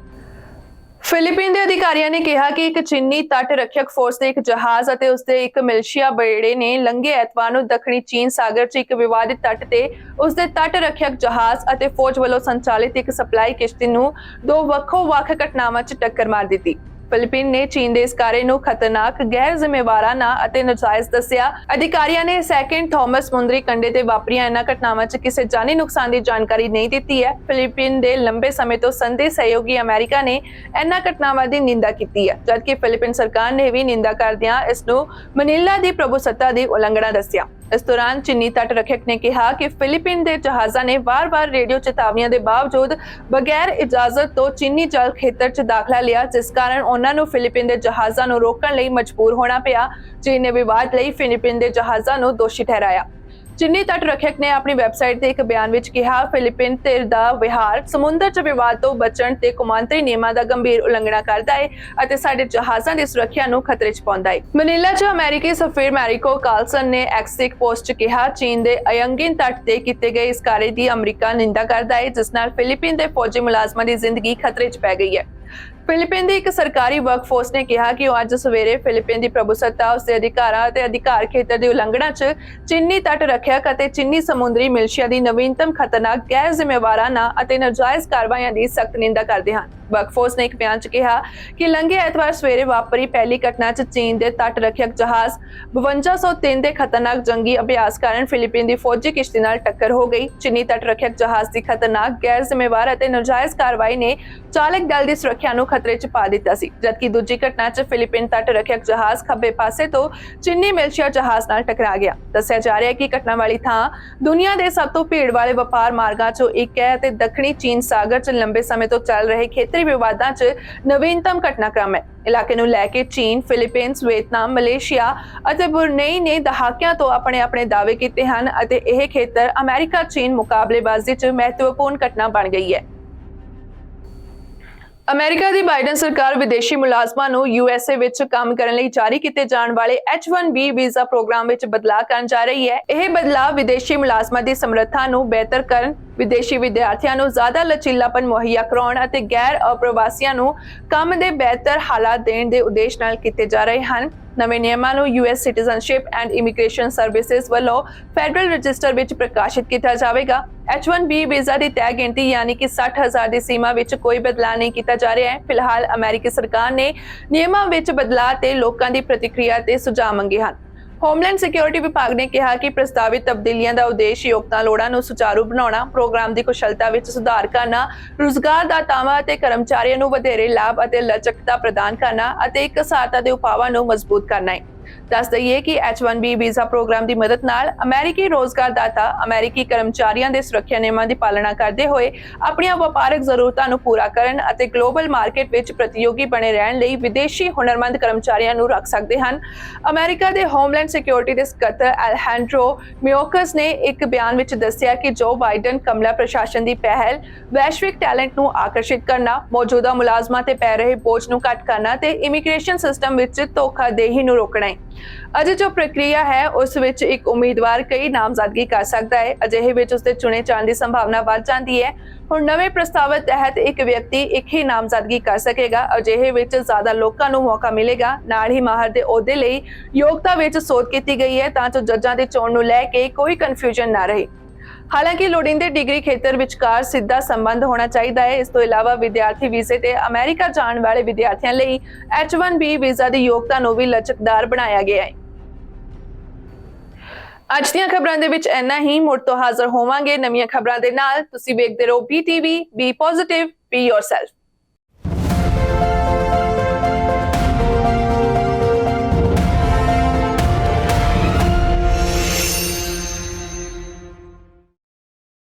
ਫਿਲੀਪੀਨ ਦੇ ਅਧਿਕਾਰੀਆਂ ਨੇ ਕਿਹਾ ਕਿ ਇੱਕ ਚੀਨੀ ਤੱਟ ਰੱਖਿਅਕ ਫੋਰਸ ਦੇ ਇੱਕ ਜਹਾਜ਼ ਅਤੇ ਉਸਦੇ ਇੱਕ ਮਿਲਸ਼ੀਆ ਬੇੜੇ ਨੇ ਲੰਘੇ ਐਤਵਾਰ ਨੂੰ ਦੱਖਣੀ ਚੀਨ ਸਾਗਰ 'ਚ ਇੱਕ ਵਿਵਾਦਿਤ ਤੱਟ ਤੇ ਉਸਦੇ ਤੱਟ ਰੱਖਿਅਕ ਜਹਾਜ਼ ਅਤੇ ਫੌਜ ਵੱਲੋਂ ਸੰਚਾਲਿਤ ਇੱਕ ਸਪਲਾਈ ਕਿਸ਼ਤੀ ਨੂੰ ਦੋ ਵੱਖੋ-ਵੱਖ ਘਟਨਾਵਾਂ 'ਚ ਟੱਕਰ ਮਾਰ ਦਿੱਤੀ। ਫਿਲੀਪੀਨ ਨੇ ਚੀਨ ਦੇ ਇਸ ਕਾਰੇ ਨੂੰ ਖਤਰਨਾਕ, ਗੈਰ ਜ਼ਿੰਮੇਵਾਰਾਨਾ ਅਤੇ ਨਾਜਾਇਜ਼ ਦੱਸਿਆ। ਅਧਿਕਾਰੀਆਂ ਨੇ ਸੈਕਿੰਡ ਥਾਮਸ ਸਮੁੰਦਰੀ ਕੰਢੇ ਤੇ ਵਾਪਰੀਆਂ ਇਹਨਾਂ ਘਟਨਾਵਾਂ 'ਚ ਕਿਸੇ ਜਾਨੀ ਨੁਕਸਾਨ ਦੀ ਜਾਣਕਾਰੀ ਨਹੀਂ ਦਿੱਤੀ ਹੈ। ਫਿਲੀਪੀਨ ਦੇ ਲੰਬੇ ਸਮੇਂ ਤੋਂ ਸੰਧੀ ਸਹਿਯੋਗੀ ਅਮਰੀਕਾ ਨੇ ਇਹਨਾਂ ਘਟਨਾਵਾਂ ਦੀ ਨਿੰਦਾ ਕੀਤੀ ਹੈ, ਜਦਕਿ ਫਿਲੀਪੀਨ ਸਰਕਾਰ ਨੇ ਵੀ ਨਿੰਦਾ ਕਰਦਿਆਂ ਇਸ ਨੂੰ ਮਨੀਲਾ ਦੀ ਪ੍ਰਭੂਸੱਤਾ ਦੀ ਉਲੰਘਣਾ ਦੱਸਿਆ। ਇਸ ਦੌਰਾਨ ਚੀਨੀ ਤੱਟ ਰੱਖਿਅਕ ਨੇ ਕਿਹਾ ਕਿ ਫਿਲੀਪੀਨ ਦੇ ਜਹਾਜ਼ਾਂ ਨੇ ਵਾਰ-ਵਾਰ ਰੇਡੀਓ ਚੇਤਾਵਨੀਆਂ ਦੇ ਬਾਵਜੂਦ ਬਗੈਰ ਇਜਾਜ਼ਤ ਤੋਂ ਚੀਨੀ ਜਲ ਖੇਤਰ 'ਚ ਦਾਖਲਾ ਲਿਆ, ਜਿਸ ਕਾਰਨ ਉਹਨਾਂ ਨੂੰ ਫਿਲੀਪੀਨ ਦੇ ਜਹਾਜ਼ਾਂ ਨੂੰ ਰੋਕਣ ਲਈ ਮਜਬੂਰ ਹੋਣਾ ਪਿਆ। ਚੀਨ ਨੇ ਵਿਵਾਦ ਲਈ ਫਿਲੀਪੀਨ ਦੇ ਜਹਾਜ਼ਾਂ ਨੂੰ ਦੋਸ਼ੀ ਠਹਿਰਾਇਆ। ਚੀਨੀ ਤੱਟ ਰੱਖਿਅਕ ਨੇ ਆਪਣੀ ਵੈਬਸਾਈਟ ਤੇ ਇੱਕ ਬਿਆਨ ਵਿੱਚ ਕਿਹਾ, ਫਿਲੀਪੀਨ ਧਿਰ ਦਾ ਵਿਹਾਰ ਸਮੁੰਦਰ 'ਚ ਵਿਵਾਦ ਤੋਂ ਬਚਣ ਤੇ ਕੌਮਾਂਤਰੀ ਨਿਯਮਾਂ ਦਾ ਗੰਭੀਰ ਉਲੰਘਣਾ ਕਰਦਾ ਹੈ ਅਤੇ ਸਾਡੇ ਜਹਾਜ਼ਾਂ ਦੀ ਸੁਰੱਖਿਆ ਨੂੰ ਖਤਰੇ 'ਚ ਪਾਉਂਦਾ ਹੈ। ਮਨੀਲਾ 'ਚ ਅਮਰੀਕੀ ਸਫੀਰ ਮੈਰੀਕੋ ਕਾਰਲਸਨ ਨੇ ਐਕਸ ਤੇ ਇੱਕ ਪੋਸਟ 'ਚ ਕਿਹਾ, ਚੀਨ ਦੇ ਅਯੰਗਿਨ ਤੱਟ ਤੇ ਕੀਤੇ ਗਏ ਇਸ ਕਾਰੇ ਦੀ ਅਮਰੀਕਾ ਨਿੰਦਾ ਕਰਦਾ ਹੈ, ਜਿਸ ਨਾਲ ਫਿਲੀਪੀਨ ਦੇ ਫੌਜੀ ਮੁਲਾਜ਼ਮਾਂ ਦੀ ਜ਼ਿੰਦਗੀ ਖਤਰੇ 'ਚ ਪੈ ਗਈ ਹੈ। ਫਿਲੀਪੀਨ ਦੀ ਇੱਕ ਸਰਕਾਰੀ ਵਰਕਫੋਰਸ ਨੇ ਕਿਹਾ ਕਿ ਉਹ ਅੱਜ ਸਵੇਰੇ ਫਿਲੀਪੀਨ ਦੀ ਪ੍ਰਭੂਸੱਤਾ, ਉਸਦੇ ਅਧਿਕਾਰਾਂ ਅਤੇ ਅਧਿਕਾਰ ਖੇਤਰ ਦੀ ਉਲੰਘਣਾ 'ਚ ਚੀਨੀ ਤੱਟ ਰੱਖਿਅਕ ਅਤੇ ਚੀਨੀ ਸਮੁੰਦਰੀ ਮਿਲਸ਼ੀਆ ਦੀ ਨਵੀਨਤਮ ਖਤਰਨਾਕ, ਗੈਰ ਜ਼ਿੰਮੇਵਾਰਾਨਾ ਅਤੇ ਨਾਜਾਇਜ਼ ਕਾਰਵਾਈਆਂ ਦੀ ਸਖਤ ਨਿੰਦਾ ਕਰਦੇ ਹਨ। ਵਰਕਫੋਰਸ ਨੇ ਇੱਕ ਬਿਆਨ 'ਚ ਕਿਹਾ ਕਿ ਲੰਘੇ ਐਤਵਾਰ ਸਵੇਰੇ ਵਾਪਰੀ ਪਹਿਲੀ ਘਟਨਾ 'ਚ ਚੀਨ ਦੇ ਤੱਟ ਰੱਖਿਅਕ ਜਹਾਜ਼ 5203 ਦੇ ਖਤਰਨਾਕ ਜੰਗੀ ਅਭਿਆਸ ਕਾਰਨ ਫਿਲੀਪੀਨ ਦੀ ਫੌਜੀ ਕਿਸ਼ਤੀ ਨਾਲ ਟੱਕਰ ਹੋ ਗਈ। ਚੀਨੀ ਤੱਟ ਰੱਖਿਅਕ ਜਹਾਜ਼ ਦੀ ਖਤਰਨਾਕ, ਗੈਰ ਜ਼ਿੰਮੇਵਾਰ ਅਤੇ ਨਾਜਾਇਜ਼ ਕਾਰਵਾਈ ਨੇ ਚਾਲਕ ਦਲ ਦੀ ਸੁਰੱਖਿਆ ਨੂੰ ਖਤਰੇ 'ਚ ਪਾ ਦਿੱਤਾ ਸੀ, ਜਦਕਿ ਦੂਜੀ ਘਟਨਾ 'ਚ ਫਿਲੀਪੀਨ ਤੱਟ ਰੱਖਿਅਕ ਜਹਾਜ਼ ਖੱਬੇ ਪਾਸੇ ਤੋਂ ਚੀਨੀ ਮਿਲਸ਼ੀਆ ਜਹਾਜ਼ ਨਾਲ ਟਕਰਾ ਗਿਆ। ਦੱਸਿਆ ਜਾ ਰਿਹਾ ਹੈ ਕਿ ਘਟਨਾ ਵਾਲੀ ਥਾਂ ਦੁਨੀਆ ਦੇ ਸਭ ਤੋਂ ਭੀੜ ਵਾਲੇ ਵਪਾਰ ਮਾਰਗਾਂ 'ਚੋਂ ਇੱਕ ਹੈ ਅਤੇ ਦੱਖਣੀ ਚੀਨ ਸਾਗਰ 'ਚ ਲੰਬੇ ਸਮੇਂ ਤੋਂ ਚੱਲ ਰਹੇ ਖੇਤਰੀ ਵਿਵਾਦਾਂ 'ਚ ਨਵੀਨਤਮ ਘਟਨਾਕ੍ਰਮ ਹੈ। ਇਲਾਕੇ ਨੂੰ ਲੈ ਕੇ ਚੀਨ, ਫਿਲੀਪੀਨਸ, ਵੀਅਤਨਾਮ, ਮਲੇਸ਼ੀਆ ਅਤੇ ਬੁਰਨੇਈ ਨੇ ਦਹਾਕਿਆਂ ਤੋਂ ਆਪਣੇ ਦਾਅਵੇ ਕੀਤੇ ਹਨ ਅਤੇ ਇਹ ਖੇਤਰ ਅਮਰੀਕਾ-ਚੀਨ ਮੁਕਾਬਲੇਬਾਜ਼ੀ 'ਚ ਮਹੱਤਵਪੂਰਨ ਘਟਨਾ ਬਣ ਗਈ ਹੈ। ਅਮਰੀਕਾ ਦੀ ਬਾਈਡਨ ਸਰਕਾਰ ਵਿਦੇਸ਼ੀ ਮੁਲਾਜ਼ਮਾਂ ਨੂੰ USA ਵਿੱਚ ਕੰਮ ਕਰਨ ਲਈ ਜਾਰੀ ਕੀਤੇ ਜਾਣ ਵਾਲੇ H-1B ਵੀਜ਼ਾ ਪ੍ਰੋਗਰਾਮ ਵਿੱਚ ਬਦਲਾਅ ਕਰਨ ਜਾ ਰਹੀ ਹੈ। ਇਹ ਬਦਲਾਅ ਵਿਦੇਸ਼ੀ ਮੁਲਾਜ਼ਮਾਂ ਦੀ ਸਮਰੱਥਾ ਨੂੰ ਬਿਹਤਰ ਕਰਨ, ਵਿਦੇਸ਼ੀ ਵਿਦਿਆਰਥੀਆਂ ਨੂੰ ਜ਼ਿਆਦਾ ਲਚੀਲਾਪਨ ਮੁਹੱਈਆ ਕਰਾਉਣ ਅਤੇ ਗੈਰ ਅਪ੍ਰਵਾਸੀਆਂ ਨੂੰ ਕੰਮ ਦੇ ਬਿਹਤਰ ਹਾਲਾਤ ਦੇਣ ਦੇ ਉਦੇਸ਼ ਨਾਲ ਕੀਤੇ ਜਾ ਰਹੇ ਹਨ। ਨਵੇਂ ਨਿਯਮਾਂ ਨੂੰ US citizenship and immigration services ਵੱਲੋਂ ਫੈਡਰਲ ਰਜਿਸਟਰ ਵਿੱਚ ਪ੍ਰਕਾਸ਼ਿਤ ਕੀਤਾ ਜਾਵੇਗਾ। H-1B ਵੀਜ਼ਾ ਦੀ ਤੈਅ ਗਿਣਤੀ ਯਾਨੀ ਕਿ 60,000 ਦੀ ਸੀਮਾ ਵਿੱਚ ਕੋਈ ਬਦਲਾਅ ਨਹੀਂ ਕੀਤਾ ਜਾ ਰਿਹਾ ਹੈ। ਫਿਲਹਾਲ ਅਮਰੀਕੀ ਸਰਕਾਰ ਨੇ ਨਿਯਮਾਂ ਵਿੱਚ ਬਦਲਾਅ ਤੇ ਲੋਕਾਂ ਦੀ ਪ੍ਰਤੀਕਿਰਿਆ ਤੇ ਸੁਝਾਅ ਮੰਗੇ ਹਨ। ਹੋਮਲੈਂਡ ਸਿਕਿਉਰਿਟੀ ਵਿਭਾਗ ਨੇ ਕਿਹਾ ਕਿ ਪ੍ਰਸਤਾਵਿਤ ਤਬਦੀਲੀਆਂ ਦਾ ਉਦੇਸ਼ ਯੋਗਤਾ ਲੋੜਾਂ ਨੂੰ ਸੁਚਾਰੂ ਬਣਾਉਣਾ, ਪ੍ਰੋਗਰਾਮ ਦੀ ਕੁਸ਼ਲਤਾ ਵਿੱਚ ਸੁਧਾਰ ਕਰਨਾ, ਰੁਜ਼ਗਾਰਦਾਤਾਵਾਂ ਅਤੇ ਕਰਮਚਾਰੀਆਂ ਨੂੰ ਵਧੇਰੇ ਲਾਭ ਅਤੇ ਲਚਕਤਾ ਪ੍ਰਦਾਨ ਕਰਨਾ ਅਤੇ ਇੱਕ ਸਹਾਇਤਾ ਦੇ ਉਪਾਵਾਂ ਨੂੰ ਮਜ਼ਬੂਤ ਕਰਨਾ ਹੈ। ਦੱਸ ਦਈਏ ਕਿ H-1B ਵੀਜ਼ਾ ਪ੍ਰੋਗਰਾਮ ਦੀ ਮਦਦ ਨਾਲ ਅਮਰੀਕੀ ਰੋਜ਼ਗਾਰਦਾਤਾ ਅਮਰੀਕੀ ਕਰਮਚਾਰੀਆਂ ਦੇ ਸੁਰੱਖਿਆ ਨਿਯਮਾਂ ਦੀ ਪਾਲਣਾ ਕਰਦੇ ਹੋਏ ਆਪਣੀਆਂ ਵਪਾਰਕ ਜ਼ਰੂਰਤਾਂ ਨੂੰ ਪੂਰਾ ਕਰਨ ਅਤੇ ਗਲੋਬਲ ਮਾਰਕੀਟ ਵਿੱਚ ਪ੍ਰਤੀਯੋਗੀ ਬਣੇ ਰਹਿਣ ਲਈ ਵਿਦੇਸ਼ੀ ਹੁਨਰਮੰਦ ਕਰਮਚਾਰੀਆਂ ਨੂੰ ਰੱਖ ਸਕਦੇ ਹਨ। ਅਮਰੀਕਾ ਦੇ ਹੋਮਲੈਂਡ ਸਿਕਿਉਰਿਟੀ ਦੇ ਸਕੱਤਰ ਅਲੈਜੈਂਡਰੋ ਮਿਓਕਸ ਨੇ ਇੱਕ ਬਿਆਨ ਵਿੱਚ ਦੱਸਿਆ ਕਿ ਜੋ ਬਾਈਡਨ ਕਮਲਾ ਪ੍ਰਸ਼ਾਸਨ ਦੀ ਪਹਿਲ ਵੈਸ਼ਵਿਕ ਟੈਲੈਂਟ ਨੂੰ ਆਕਰਸ਼ਿਤ ਕਰਨਾ, ਮੌਜੂਦਾ ਮੁਲਾਜ਼ਮਾਂ ਤੇ ਪੈ ਰਹੇ ਬੋਝ ਨੂੰ ਘੱਟ ਕਰਨਾ ਤੇ ਇਮੀਗ੍ਰੇਸ਼ਨ ਸਿਸਟਮ ਵਿੱਚ ਧੋਖਾਦੇਹੀ ਨੂੰ ਰੋਕਣਾ ਹੈ। ਅਜੇ ਜੋ ਪ੍ਰਕਿਰਿਆ ਹੈ ਉਸ ਵਿੱਚ ਇੱਕ ਉਮੀਦਵਾਰ ਕਈ ਨਾਮਜ਼ਦਗੀ ਕਰ ਸਕਦਾ ਹੈ। ਅਜਿਹੇ ਵਿੱਚ ਉਸਦੇ ਚੁਣੇ ਜਾਣ ਦੀ ਸੰਭਾਵਨਾ ਵੱਧ ਜਾਂਦੀ ਹੈ। ਹੁਣ ਨਵੇਂ ਪ੍ਰਸਤਾਵ ਤਹਿਤ ਇੱਕ ਵਿਅਕਤੀ ਇੱਕ ਹੀ ਨਾਮਜ਼ਦਗੀ ਕਰ ਸਕੇਗਾ। ਅਜਿਹੇ ਵਿੱਚ ਜ਼ਿਆਦਾ ਲੋਕਾਂ ਨੂੰ ਮੌਕਾ ਮਿਲੇਗਾ। ਨਾਲ ਹੀ ਮਾਹਰ ਦੇ ਅਹੁਦੇ ਲਈ ਯੋਗਤਾ ਵਿੱਚ ਸੋਧ ਕੀਤੀ ਗਈ ਹੈ ਤਾਂ ਜੋ ਜੱਜਾਂ ਦੀ ਚੋਣ ਨੂੰ ਲੈ ਕੇ ਕੋਈ ਕਨਫਿਊਜ਼ਨ ਨਾ ਰਹੇ। ਹਾਲਾਂਕਿ ਲੋੜੀਂਦੇ ਡਿਗਰੀ ਖੇਤਰ ਵਿਚਕਾਰ ਸਿੱਧਾ ਸੰਬੰਧ ਹੋਣਾ ਚਾਹੀਦਾ ਹੈ। ਇਸ ਤੋਂ ਇਲਾਵਾ ਵਿਦਿਆਰਥੀ ਵੀਜ਼ੇ ਤੇ ਅਮਰੀਕਾ ਜਾਣ ਵਾਲੇ ਵਿਦਿਆਰਥੀਆਂ ਲਈ H-1B ਵੀਜ਼ਾ ਦੀ ਯੋਗਤਾ ਨੂੰ ਵੀ ਲਚਕਦਾਰ ਬਣਾਇਆ ਗਿਆ ਹੈ। ਅੱਜ ਦੀਆਂ ਖਬਰਾਂ ਦੇ ਵਿੱਚ ਇੰਨਾ ਹੀ। ਮੁੜ ਤੋਂ ਹਾਜ਼ਰ ਹੋਵਾਂਗੇ ਨਵੀਆਂ ਖਬਰਾਂ ਦੇ ਨਾਲ। ਤੁਸੀਂ ਵੇਖਦੇ ਰਹੋ BTV, B positive, B yourself.